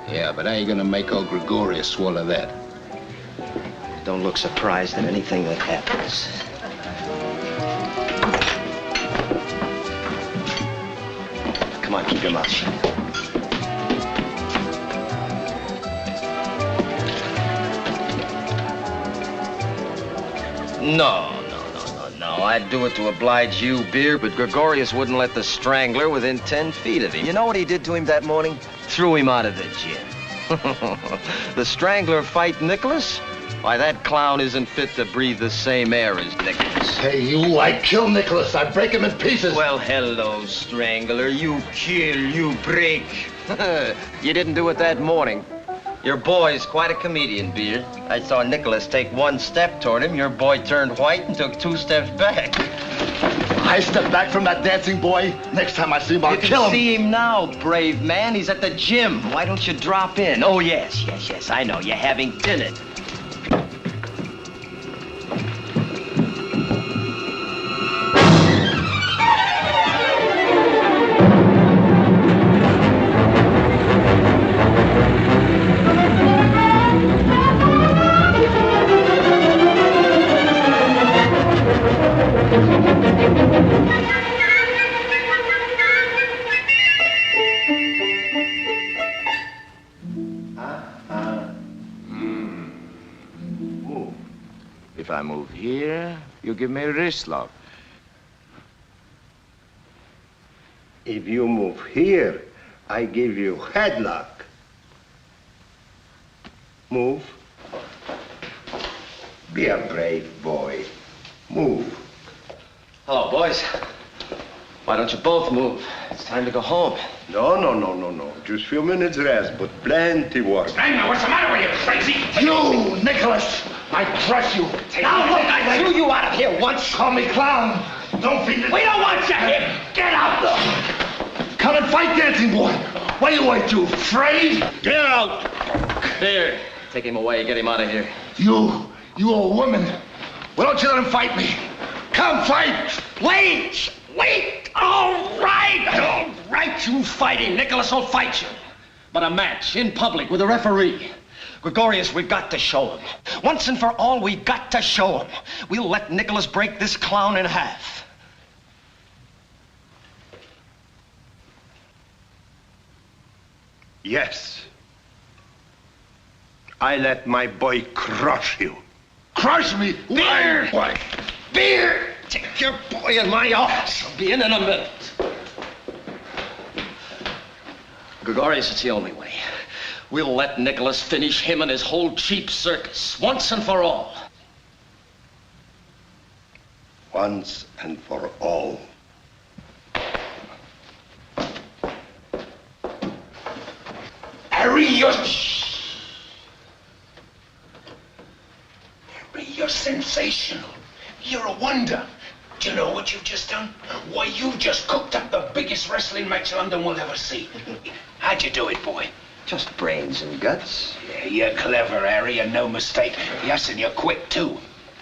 Yeah, but how you gonna make old Gregorius swallow that? Don't look surprised at anything that happens. Come on, keep your mouth shut. No, I'd do it to oblige you, Beer, but Gregorius wouldn't let the Strangler within 10 feet of him. You know what he did to him that morning? Threw him out of the gym. The Strangler fight Nicholas? Why, that clown isn't fit to breathe the same air as Nicholas. Hey, you, I'd kill Nicholas. I'd break him in pieces. Well, hello, Strangler. You kill, you break. You didn't do it that morning. Your boy's quite a comedian, Beer. I saw Nicholas take one step toward him. Your boy turned white and took 2 steps back. I step back from that dancing boy. Next time I see him, I'll kill him. You can see him now, brave man. He's at the gym. Why don't you drop in? Oh, yes, I know. You're having dinner. If I move here, you give me a wrist lock. If you move here, I give you headlock. Move. Be a brave boy. Move. Hello, boys. Why don't you both move? It's time to go home. No. Just a few minutes rest, but plenty work. Strangler, what's the matter with you, crazy? You, Nicholas! I crush you. Now look, I threw you out of here once. Call me clown. Don't feed it. We don't want you here. Get out. Come and fight, dancing boy. What are you wait to? Afraid? Get out. Here, take him away. Get him out of here. You old woman. Why don't you let him fight me? Come, fight. Wait. All right, you fight him. Nicholas will fight you. But a match in public with a referee. Gregorius, we've got to show him. Once and for all, we've got to show him. We'll let Nicholas break this clown in half. Yes. I let my boy crush you. Crush me? Beer! Why? Beer! Take your boy in my office. I'll be in a minute. Gregorius, it's the only way. We'll let Nicholas finish him and his whole cheap circus, once and for all. Once and for all. Harry, you're sensational. You're a wonder. Do you know what you've just done? Why, you've just cooked up the biggest wrestling match London will ever see. How'd you do it, boy? Just brains and guts. Yeah, you're clever, Harry, and no mistake. Yes, and you're quick, too.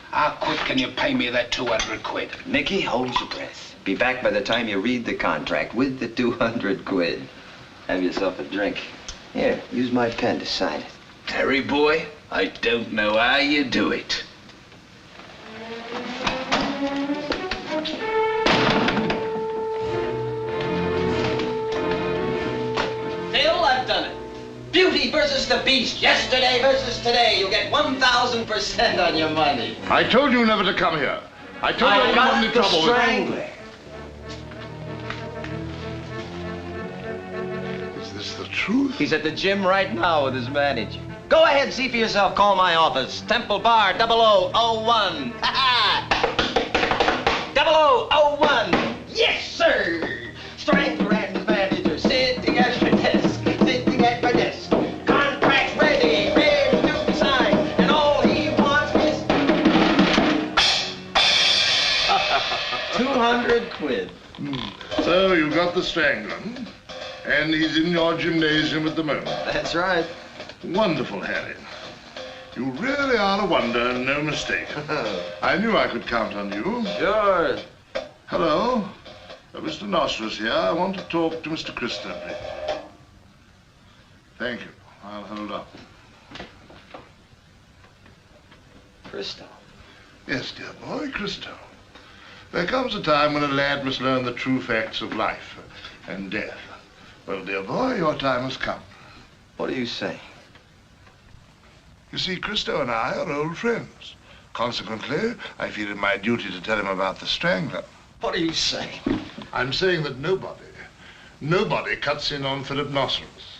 How quick can you pay me that 200 quid? Mickey, hold your breath. Be back by the time you read the contract with the 200 quid. Have yourself a drink. Here, use my pen to sign it. Harry, boy, I don't know how you do it. Phil, I've done it. Beauty versus the Beast. Yesterday versus today. You'll get 1,000% on your money. I told you never to come here. I told you I wouldn't have any trouble with Strangler. Is this the truth? He's at the gym right now with his manager. Go ahead, see for yourself. Call my office. Temple Bar 0001. Ha ha! 0001. Yes, sir. Strangler and his manager sitting at your desk. Sitting at my desk. Contracts ready. Ready to be signed. And all he wants is 200 quid. So you got the strangler, and he's in your gymnasium at the moment. That's right. Wonderful, Harry. You really are a wonder, and no mistake. I knew I could count on you. Sure. Hello. Mr. Nostrus here. I want to talk to Mr. Christo, please. Thank you. I'll hold up. Christo? Yes, dear boy, Christo. There comes a time when a lad must learn the true facts of life and death. Well, dear boy, your time has come. What are you saying? You see, Christo and I are old friends. Consequently, I feel it my duty to tell him about the strangler. What are you saying? I'm saying that nobody cuts in on Philip Nostrus.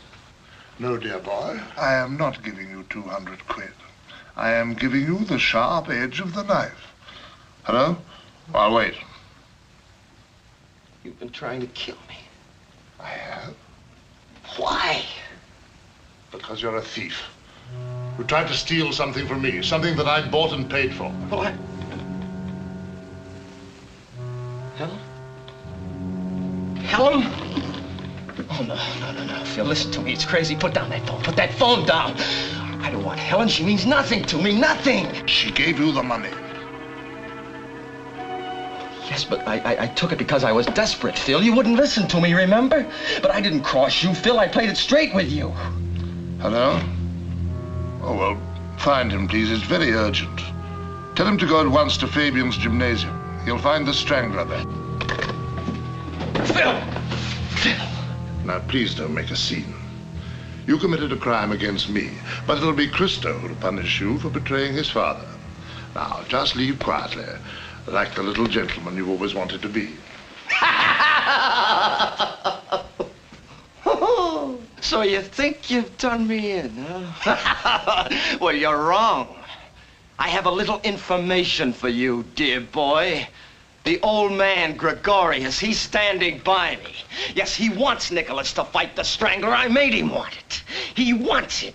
No, dear boy, I am not giving you 200 quid. I am giving you the sharp edge of the knife. Hello? I'll wait. You've been trying to kill me. I have? Why? Because you're a thief. You tried to steal something from me, something that I bought and paid for. Well, Helen? Helen? Oh, no, Phil, listen to me. It's crazy. Put down that phone. Put that phone down. I don't want Helen. She means nothing to me. Nothing. She gave you the money. Yes, but I took it because I was desperate, Phil. You wouldn't listen to me, remember? But I didn't cross you, Phil. I played it straight with you. Hello? Oh, well, find him, please. It's very urgent. Tell him to go at once to Fabian's gymnasium. He'll find the strangler there. Phil! Now, please don't make a scene. You committed a crime against me, but it'll be Christo who'll punish you for betraying his father. Now, just leave quietly, like the little gentleman you've always wanted to be. So you think you've done me in, huh? Well, you're wrong. I have a little information for you, dear boy. The old man, Gregorius, he's standing by me. Yes, he wants Nicholas to fight the strangler. I made him want it. He wants it.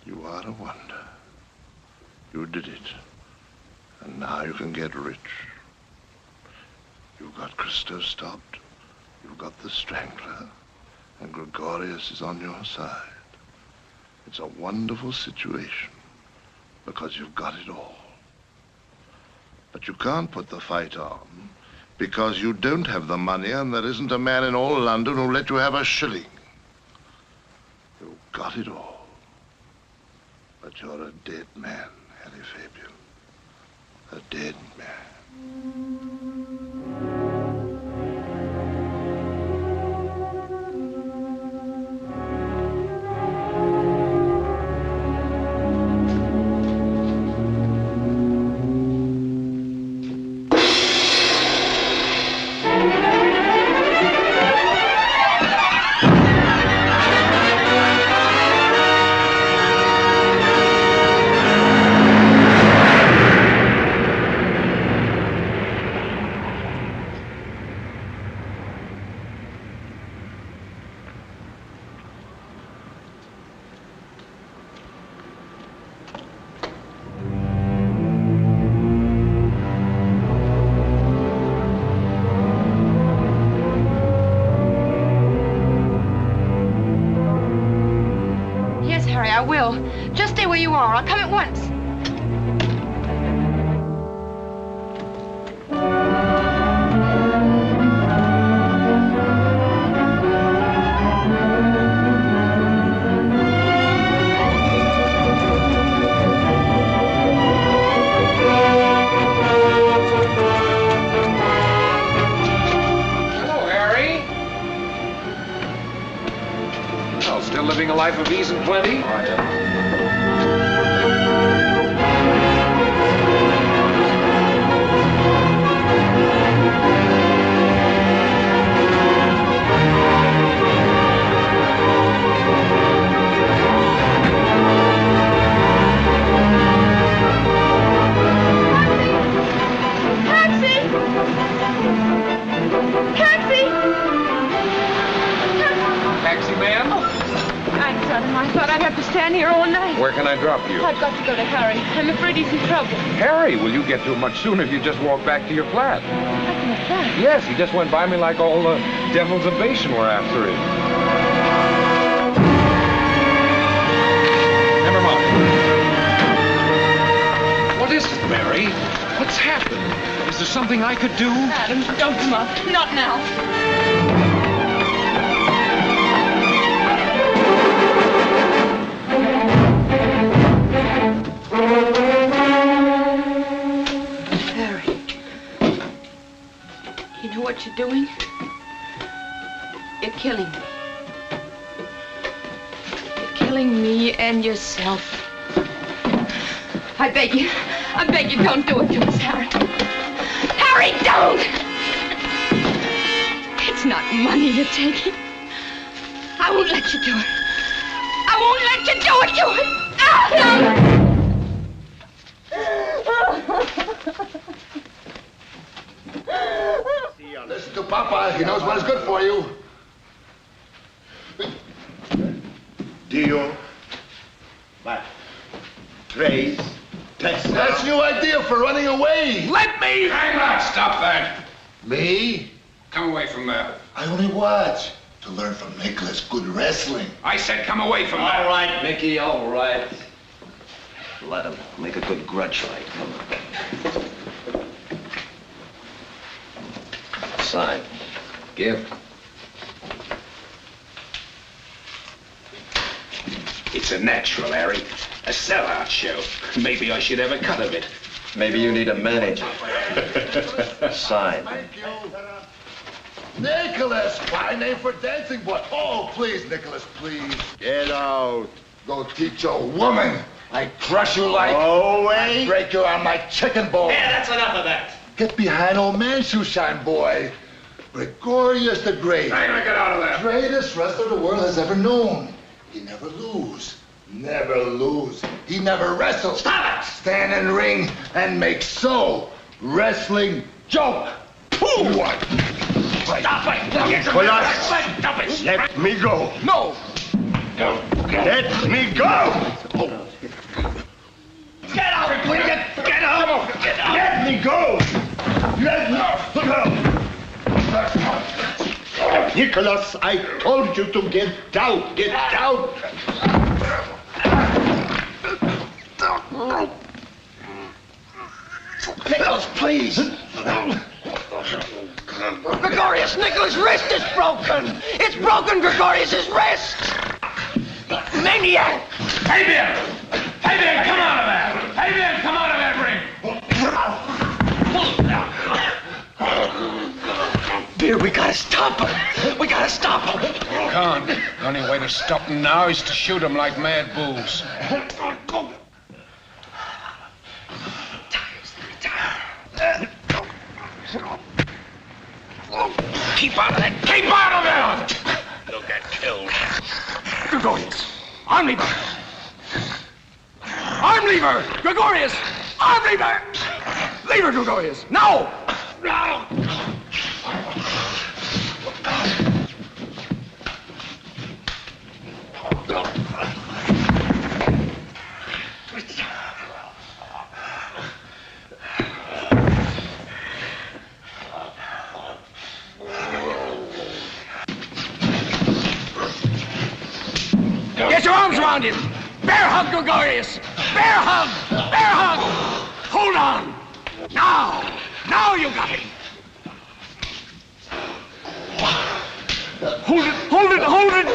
You are a wonder. You did it. And now you can get rich. You've got Christo stopped. You've got the Strangler. And Gregorius is on your side. It's a wonderful situation because you've got it all. But you can't put the fight on because you don't have the money and there isn't a man in all London who'll let you have a shilling. You've got it all. But you're a dead man, Harry Fabian. A dead man. I will. Just stay where you are. I'll come at once. Hello, Harry. Oh, still living a life of ease and plenty? I thought I'd have to stand here all night. Where can I drop you? I've got to go to Harry. I'm afraid he's in trouble. Harry, will you get to him much sooner if you just walk back to your flat? Back to my flat? Yes, he just went by me like all the devils of Bashan were after him. Never mind. What is it, Mary? What's happened? Is there something I could do? Adam, don't come up. Not now. You know what you're doing? You're killing me. You're killing me and yourself. I beg you, don't do it to us, Harry. Harry, don't! It's not money you're taking. I won't let you do it. I won't let you do it to it! Listen to Papa. He knows what is good for you. Dio. But. Trace. Test. That's your idea for running away. Let me! Hang on! Stop that! Me? Come away from there. I only watch to learn from Nicholas good wrestling. I said come away from there. All right, Mickey, all right. Let him make a good grudge fight. Come on. Sign. Give. It's a natural, Harry. A sellout show. Maybe I should have a cut of it. Maybe you need a manager. Sign. Thank you. Nicholas, fine name for dancing boy. Oh, please, Nicholas, please. Get out. Go teach a woman. I crush you like... Oh, wait. I break you on my chicken bone. Yeah, that's enough of that. Get behind old man, Shoeshine boy. Gregorius the Great. I'm gonna get out of there. Greatest wrestler the world has ever known. He never lose. Never lose. He never wrestles. Stop it! Stand in ring and make so. Wrestling joke. Pooh! What? Stop it! Nicholas, Stop it! let me go. No. Let me go. Get out! Will you get out? Get out! Let me go! Let me go! Nicholas, I told you to get down. Get down. Nicholas, please. Gregorius, Nicholas' wrist is broken. It's broken, Gregorius' wrist. Maniac. Fabian! Fabian, come out of there! Fabian, come out of that ring! Beer, we gotta stop him. We gotta stop him. Can't. The only way to stop him now is to shoot him like mad bulls. Keep out of that! Keep out of there! You'll get killed. Gregorius, arm lever! Arm lever! Gregorius! Arm lever! Lever, Gregorius! No! No! Get your arms around him! Bear hug, Gregorius! Bear hug! Bear hug! Hold on! Now! Now you got him! Hold it! Hold it! Hold it!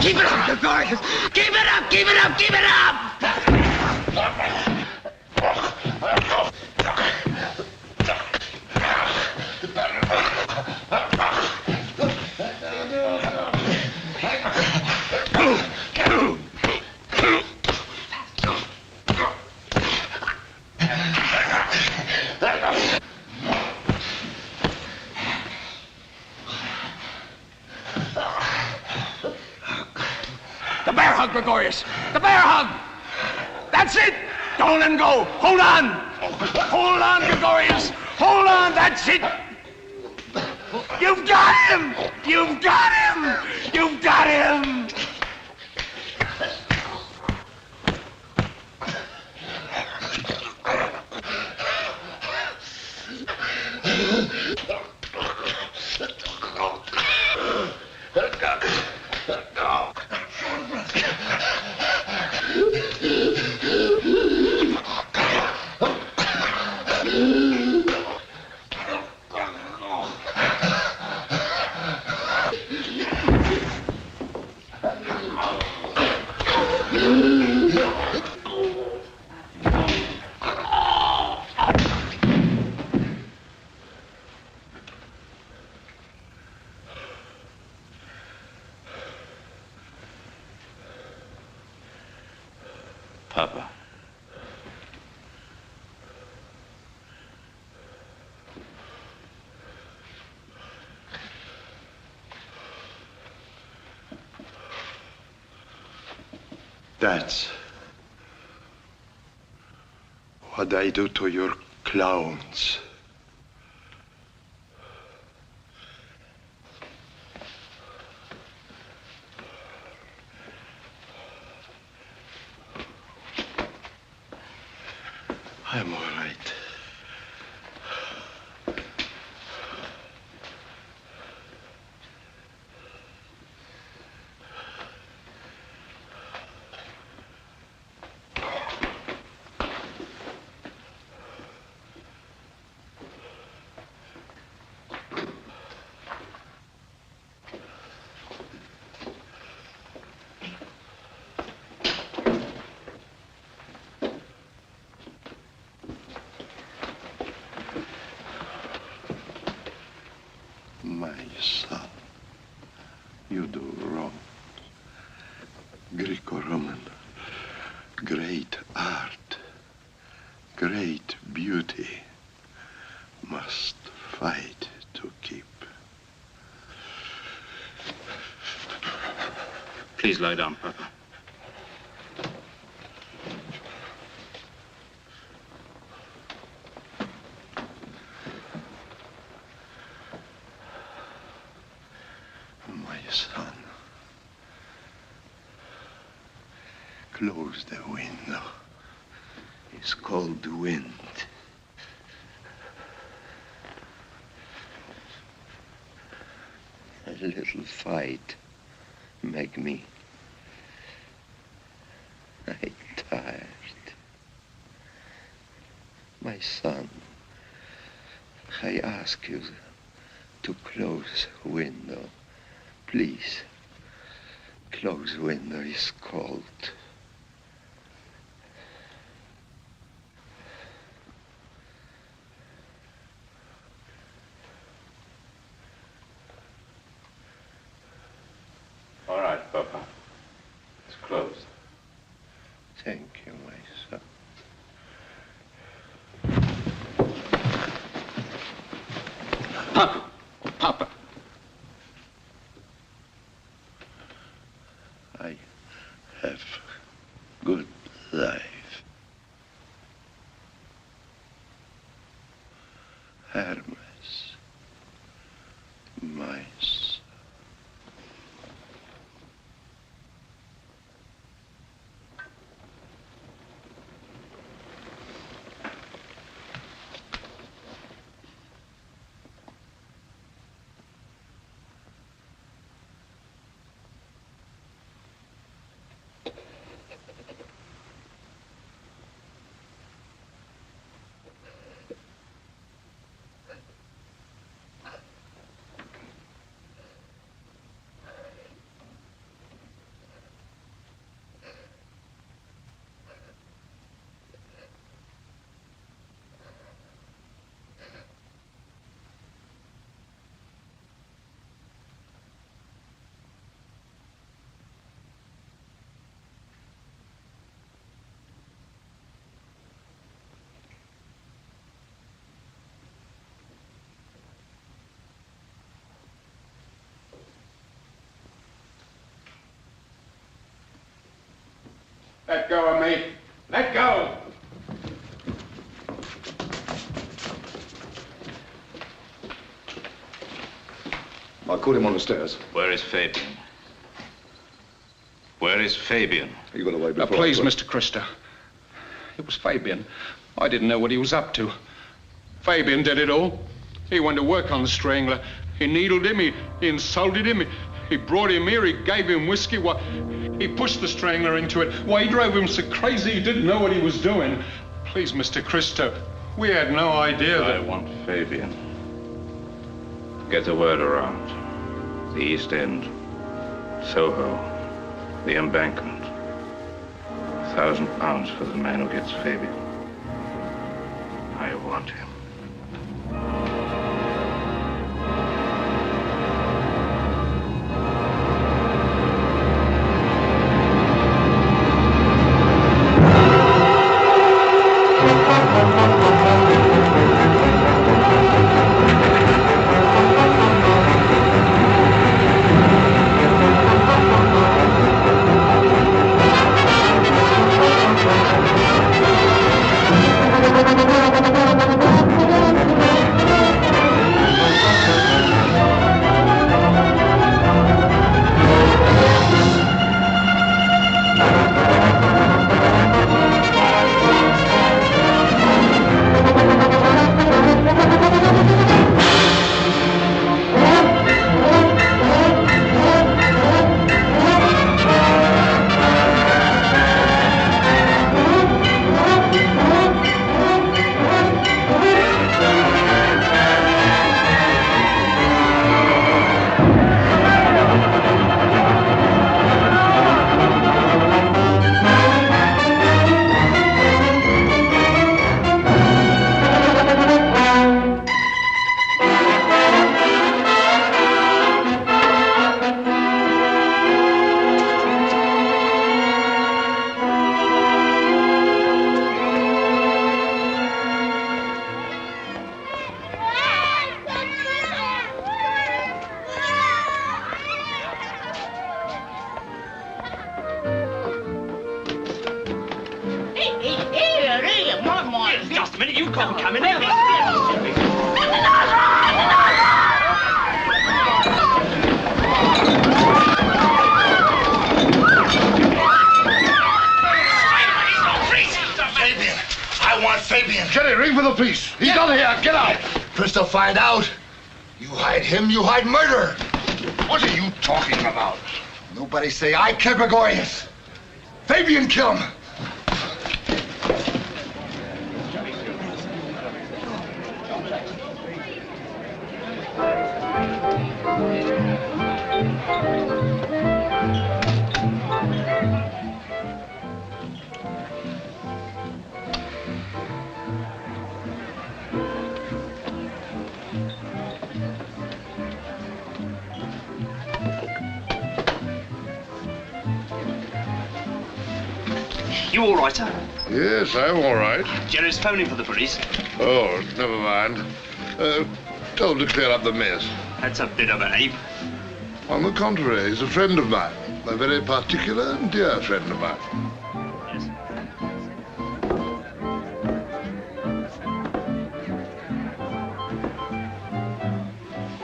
Keep it up, Gregorius! Keep it up! Keep it up! Keep it up! The bear hug, Gregorius! The bear hug! That's it! Don't let him go! Hold on! Hold on, Gregorius! Hold on! That's it! You've got him! You've got him! You've got him! Papa. That's what I do to your clowns. I'm all right. you do wrong. Greco-Roman, great art, great beauty must fight to keep. Please lie down, Papa. My son, close the window. It's cold wind. A little fight make me tired. My son, I ask you to close window. Please, close window, is cold. All right, Papa. It's closed. Thank you, my son. Papa! Papa! I have good life. Hermes, my son. Let go of me. Let go. I called him on the stairs. Where is Fabian? Where is Fabian? He got away Now, before. please, Mr. Christo. It was Fabian. I didn't know what he was up to. Fabian did it all. He went to work on the strangler. He needled him. He insulted him. He brought him here. He gave him whiskey. Why, he pushed the strangler into it. Why, he drove him so crazy he didn't know what he was doing. Please, Mr. Christo, we had no idea that... I want Fabian. Get the word around. The East End, Soho, the Embankment. £1,000 for the man who gets Fabian. I want him. Thank you. A minute, you can't come in there. Fabian! I want Fabian. Jerry, ring for the police. He's not here. Get out. First they'll find out. You hide him, you hide murder. What are you talking about? Nobody say I killed Gregorius. Fabian killed him. You all right, sir? Yes, I'm all right. Jerry's phoning for the police. Oh, never mind. Tell him to clear up the mess. That's a bit of an ape. On the contrary, he's a friend of mine. A very particular and dear friend of mine.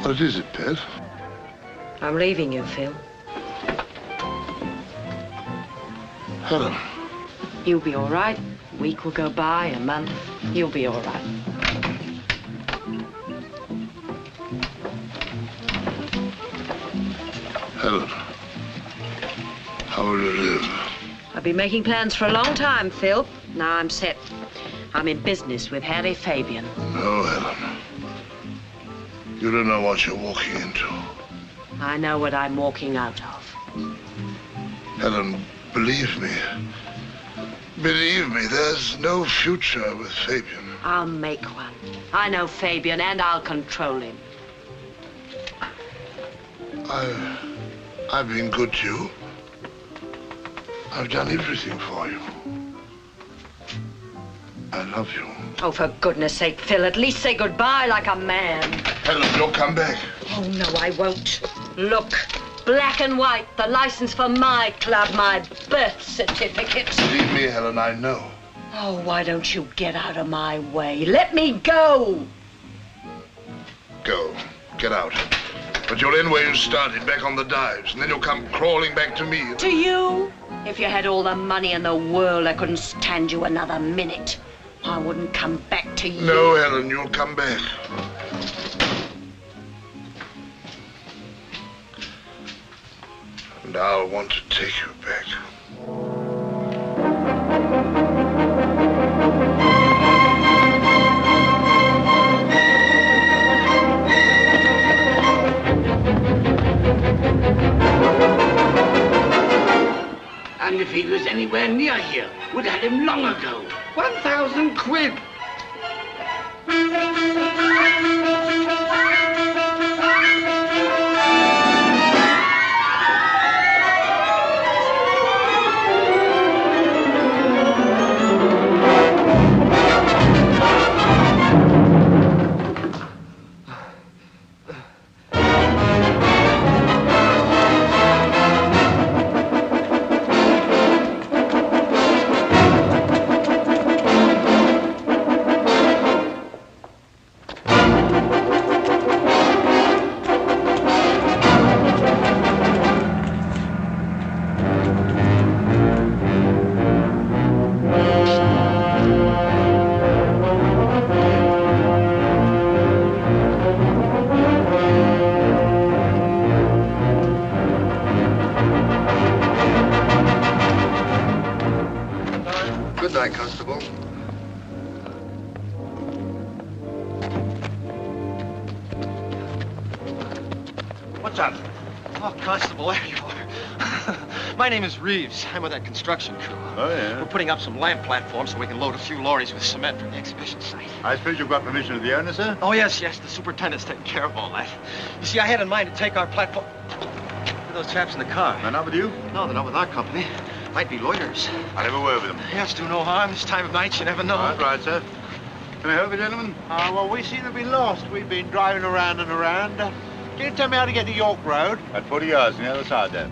What is it, Pet? I'm leaving you, Phil. Helen. You'll be all right. A week will go by, a month. You'll be all right. Helen. How will you live? I've been making plans for a long time, Phil. Now I'm set. I'm in business with Harry Fabian. No, Helen. You don't know what you're walking into. I know what I'm walking out of. Helen, believe me. Believe me, there's no future with Fabian. I'll make one. I know Fabian, and I'll control him. I've been good to you. I've done everything for you. I love you. Oh, for goodness sake, Phil, at least say goodbye like a man. Helen, you'll come back. Oh, no, I won't. Look, black and white, the license for my club, my birth certificate. Believe me, Helen, I know. Oh, why don't you get out of my way? Let me go. Go. Get out. But you'll end where you started, back on the dives, and then you'll come crawling back to me. To you? If you had all the money in the world, I couldn't stand you another minute. I wouldn't come back to you. No, Helen, you'll come back. And I'll want to take you back. And if he was anywhere near here, we'd had him long ago. 1,000 quid. Good night, Constable. What's up? Oh, Constable, there you are. My name is Reeves. I'm with that construction crew. Oh, yeah? We're putting up some land platforms so we can load a few lorries with cement for the exhibition site. I suppose you've got permission of the owner, sir? Oh, yes. The superintendent's taking care of all that. You see, I had in mind to take our platform to those chaps in the car. They're not with you? No, they're not with our company. Might be loiterers. I'll have a word with them. Yes, do no harm. This time of night, you never know. That's right, sir. Can I help you, gentlemen? Well, we seem to be lost. We've been driving around and around. Can you tell me how to get to York Road? At 40 yards on the other side there.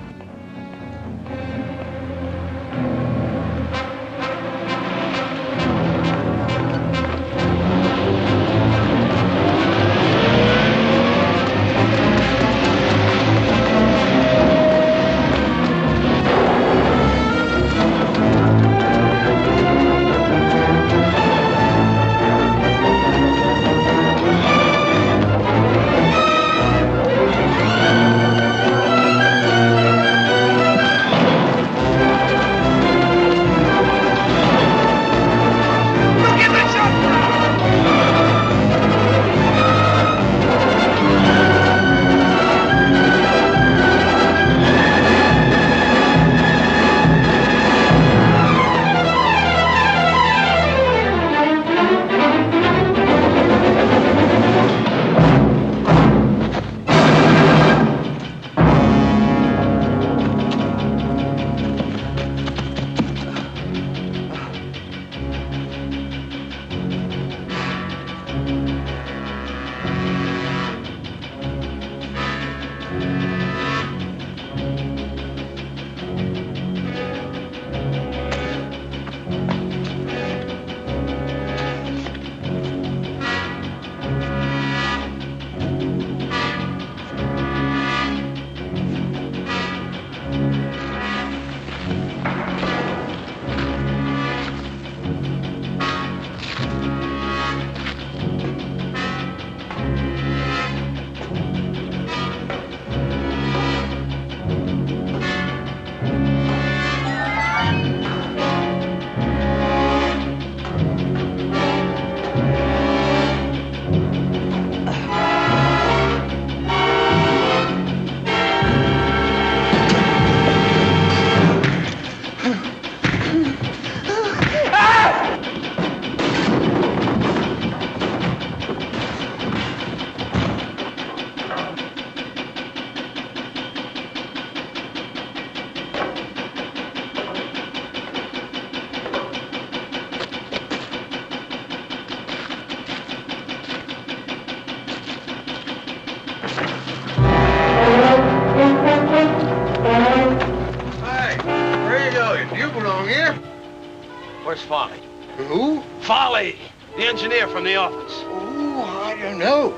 Where's Farley? Who? Farley, the engineer from the office. Oh, I don't know.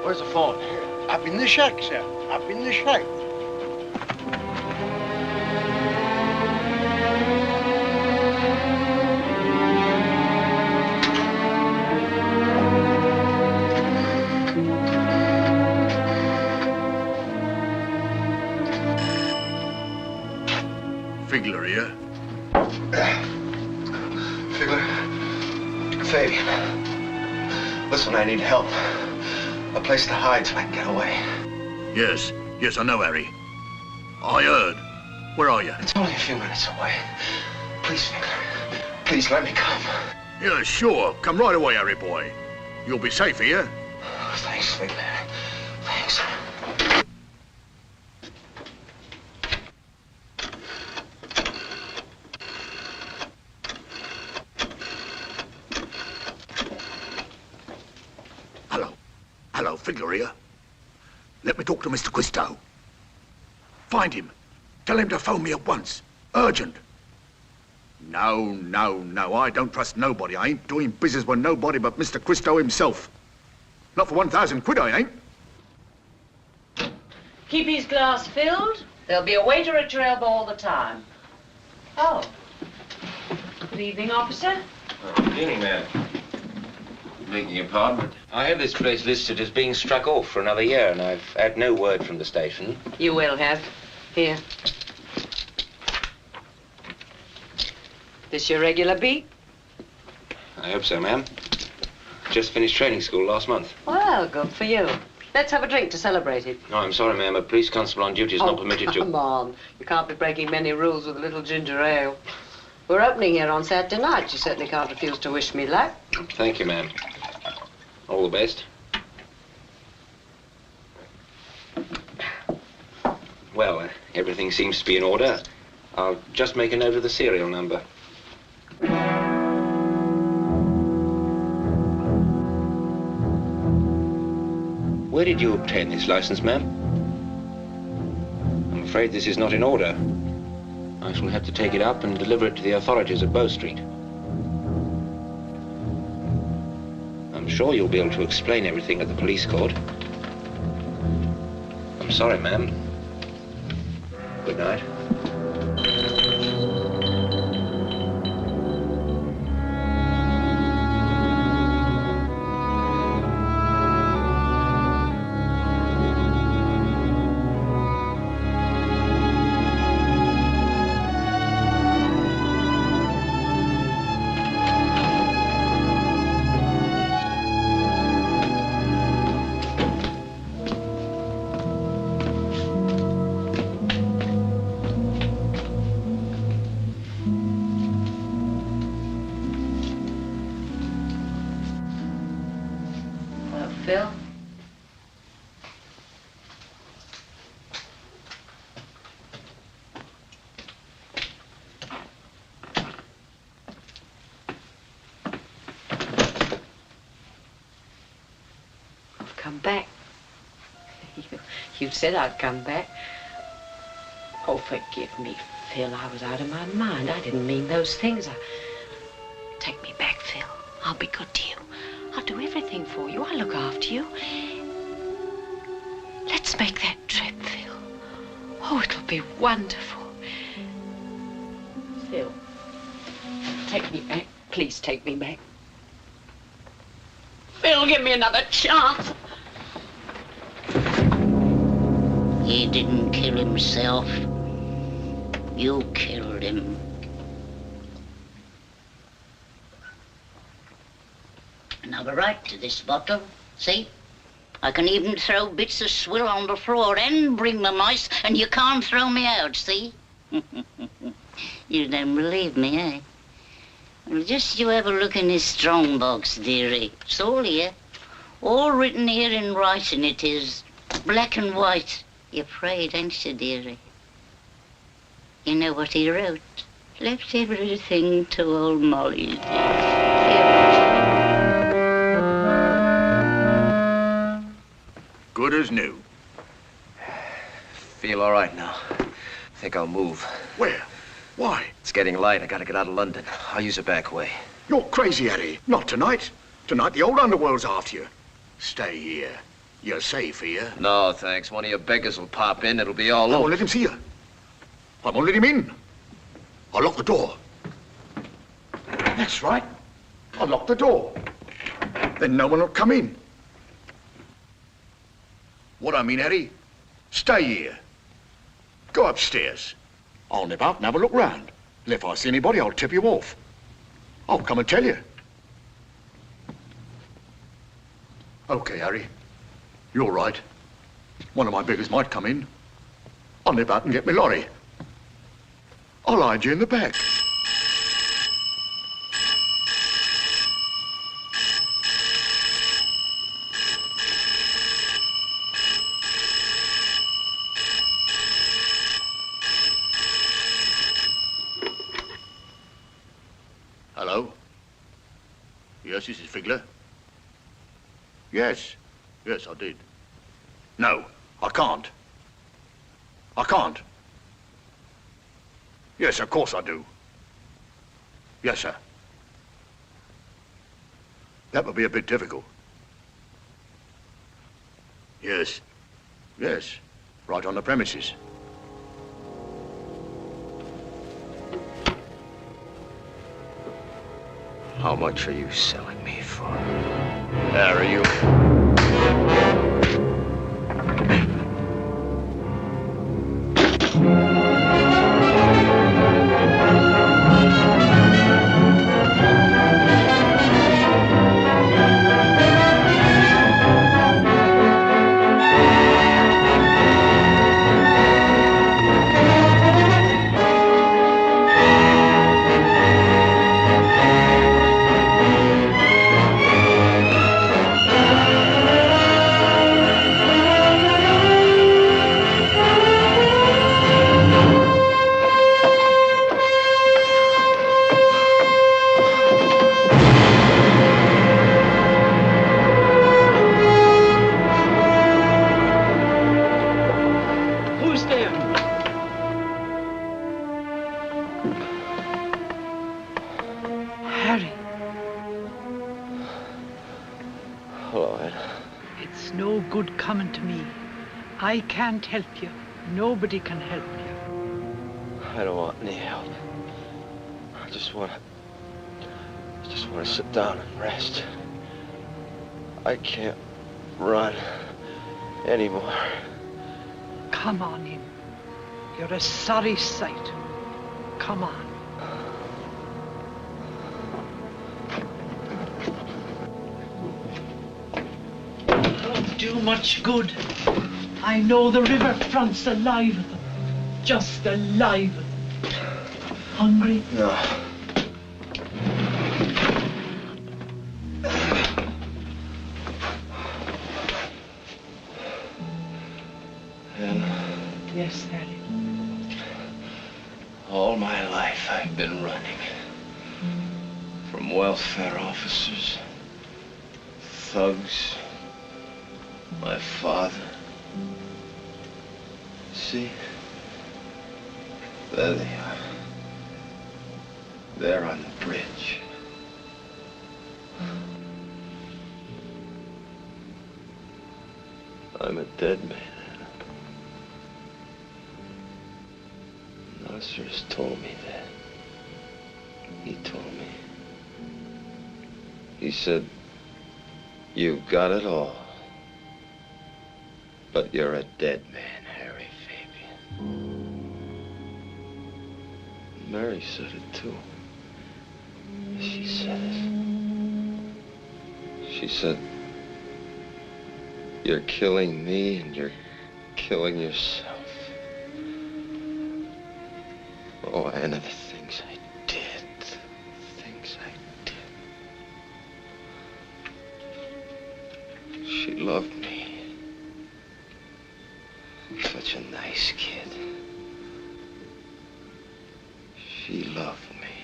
Where's the phone? Up in the shack, sir. Up in the shack. Fiddler here. Fiddler? Fabian. Listen, I need help. A place to hide so I can get away. Yes, yes, I know, Harry. I heard. Where are you? It's only a few minutes away. Please, Fiddler. Please let me come. Yeah, sure. Come right away, Harry boy. You'll be safe here. Thanks, Fiddler. Thanks. Hello, Fiddler here. Let me talk to Mr. Christo. Find him. Tell him to phone me at once. Urgent. No, I don't trust nobody. I ain't doing business with nobody but Mr. Christo himself. Not for 1,000 quid, I ain't. Keep his glass filled. There'll be a waiter at your elbow all the time. Oh. Good evening, officer. Good evening, ma'am. Begging your pardon, but I have this place listed as being struck off for another year, and I've had no word from the station. You will have. Here. This your regular beat? I hope so, ma'am. Just finished training school last month. Well, good for you. Let's have a drink to celebrate it. No, I'm sorry, ma'am. A police constable on duty is not permitted to... Come on. You can't be breaking many rules with a little ginger ale. We're opening here on Saturday night. You certainly can't refuse to wish me luck. Thank you, ma'am. All the best. Well, everything seems to be in order. I'll just make a note of the serial number. Where did you obtain this license, ma'am? I'm afraid this is not in order. I shall have to take it up and deliver it to the authorities at Bow Street. I'm sure you'll be able to explain everything at the police court. I'm sorry, ma'am. Good night. Phil? I've come back. You said I'd come back. Oh, forgive me, Phil. I was out of my mind. I didn't mean those things. Take me back, Phil. I'll be good to you. I'll do everything for you. I'll look after you. Let's make that trip, Phil. Oh, it'll be wonderful. Phil, take me back. Please take me back. Phil, give me another chance. He didn't kill himself. You killed him. And I've a right to this bottle, see? I can even throw bits of swill on the floor and bring the mice, and you can't throw me out, see? You don't believe me, eh? Well, just you have a look in his strong box, dearie. It's all here. All written here in writing it is. Black and white. You're afraid, ain't you, dearie? You know what he wrote? Left everything to old Molly. Good as new. Feel all right now. Think I'll move. Where? Why? It's getting light. I gotta get out of London. I'll use a back way. You're crazy, Harry. Not tonight. Tonight the old underworld's after you. Stay here. You're safe here. No, thanks. One of your beggars will pop in. It'll be all I over. won't let him see you. I won't let him in. I'll lock the door. That's right. I'll lock the door. Then no one will come in. What I mean, Harry, stay here. Go upstairs. I'll nip out and have a look round. And if I see anybody, I'll tip you off. I'll come and tell you. Okay, Harry. You're right. One of my beggars might come in. I'll nip out and get my lorry. I'll hide you in the back. Hello? Yes, this is Figler. Yes. Yes, I did. No, I can't. I can't. Yes, of course I do. Yes, sir. That would be a bit difficult. Yes. Yes. Right on the premises. How much are you selling me for? There are you. I can't help you. Nobody can help you. I don't want any help. I just want to sit down and rest. I can't run anymore. Come on in. You're a sorry sight. Come on. Don't do much good. I know the riverfront's alive with them. Just alive with them. Hungry? No. Yes, Harry. All my life I've been running. From welfare officers, thugs, my father. See? There they are. There on the bridge. I'm a dead man. Nasser's told me that. He told me. He said, you've got it all. But you're a dead man, Harry Fabian. Mary said it too. She said it. She said, you're killing me and you're killing yourself. Oh, Anna, the things I did. The things I did. She loved me. Such a nice kid. She loved me.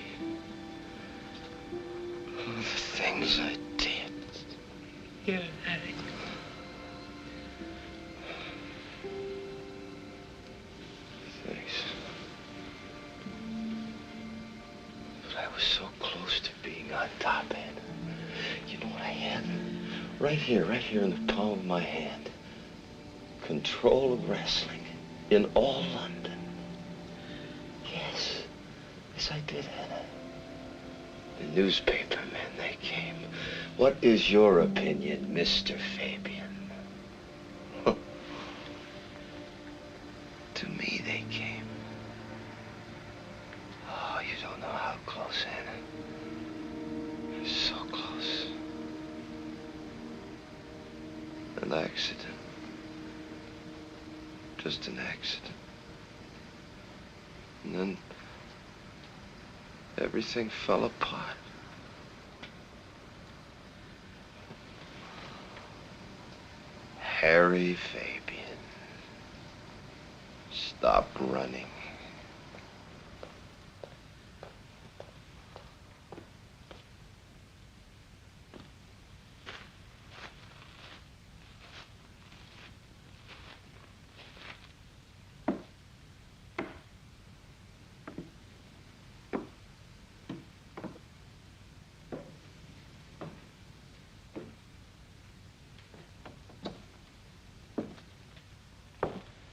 Oh, the things I did. Here, Harry. Thanks. Right here in the palm of my hand. Control of wrestling in all London. Yes. Yes, I did, Hannah. The newspaper men, they came. What is your opinion, Mr. Fabian? To me, they came. Oh, you don't know how close, Hannah. You're so close. An accident. Just an accident. And then everything fell apart. Harry Fabian. Stop running.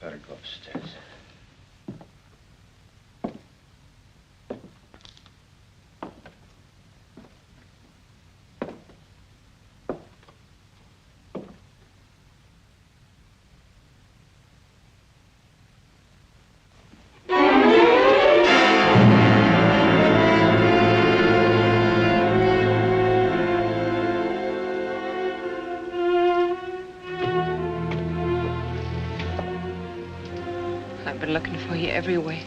Better go upstairs. I've been looking for you everywhere.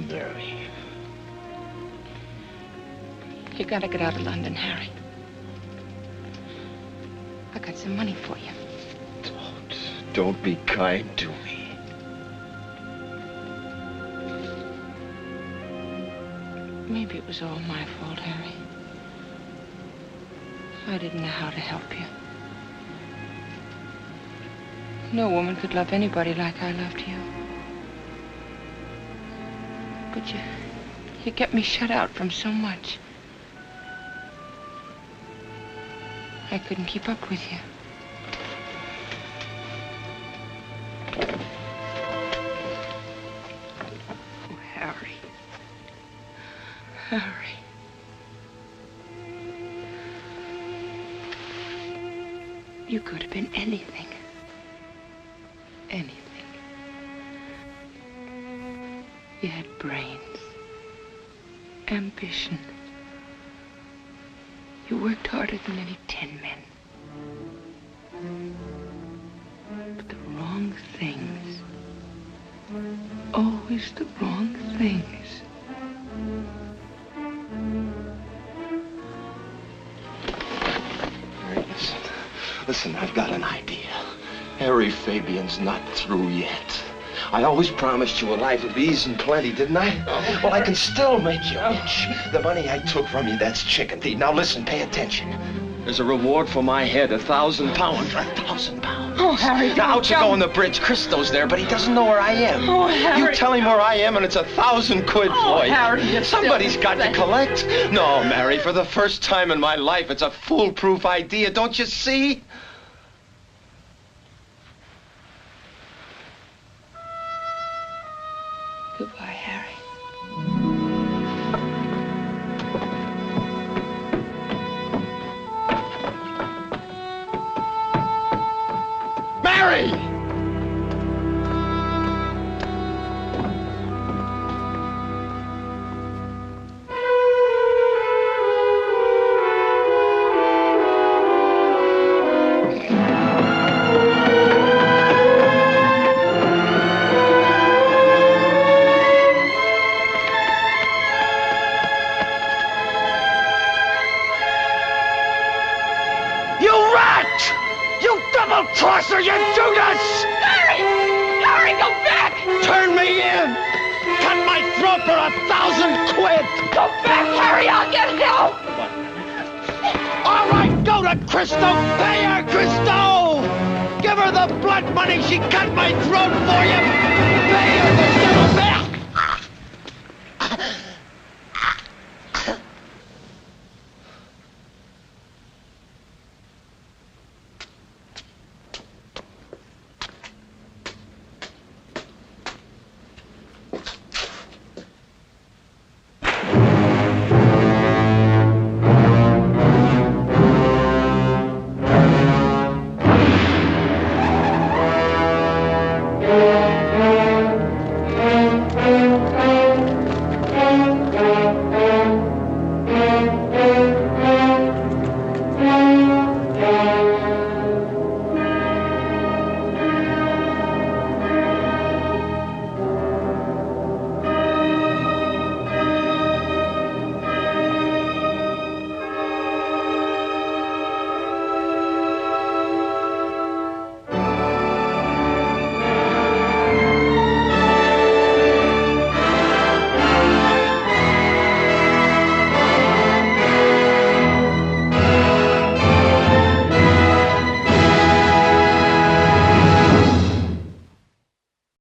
Mary. You gotta get out of London, Harry. I got some money for you. Don't be kind to me. Maybe it was all my fault, Harry. I didn't know how to help you. No woman could love anybody like I loved you. But you kept me shut out from so much. I couldn't keep up with you. Oh, Harry. Harry. You could have been anything. Anything. You had brains, ambition. You worked harder than any 10 men. But the wrong things. Always the wrong things. Mary, listen, I've got an idea. Harry Fabian's not through yet. I always promised you a life of ease and plenty, didn't I? Well, I can still make you rich. The money I took from you, that's chicken feed. Now listen, pay attention. There's a reward for my head, £1,000. £1,000. Oh, Harry, Now, out you go on the bridge. Christo's there, but he doesn't know where I am. Oh, Harry. You tell him where I am, and it's £1,000 for you. Harry, Somebody's got to collect. No, Mary, for the first time in my life, it's a foolproof idea. Don't you see? Goodbye, Harry. Mary! Crosser, you Judas! Harry! Harry, go back! Turn me in! Cut my throat for £1,000! Go back, Harry! I'll get help! All right, go to Christo! Pay her, Christo! Give her the blood money she cut my throat for you! Pay her the devil!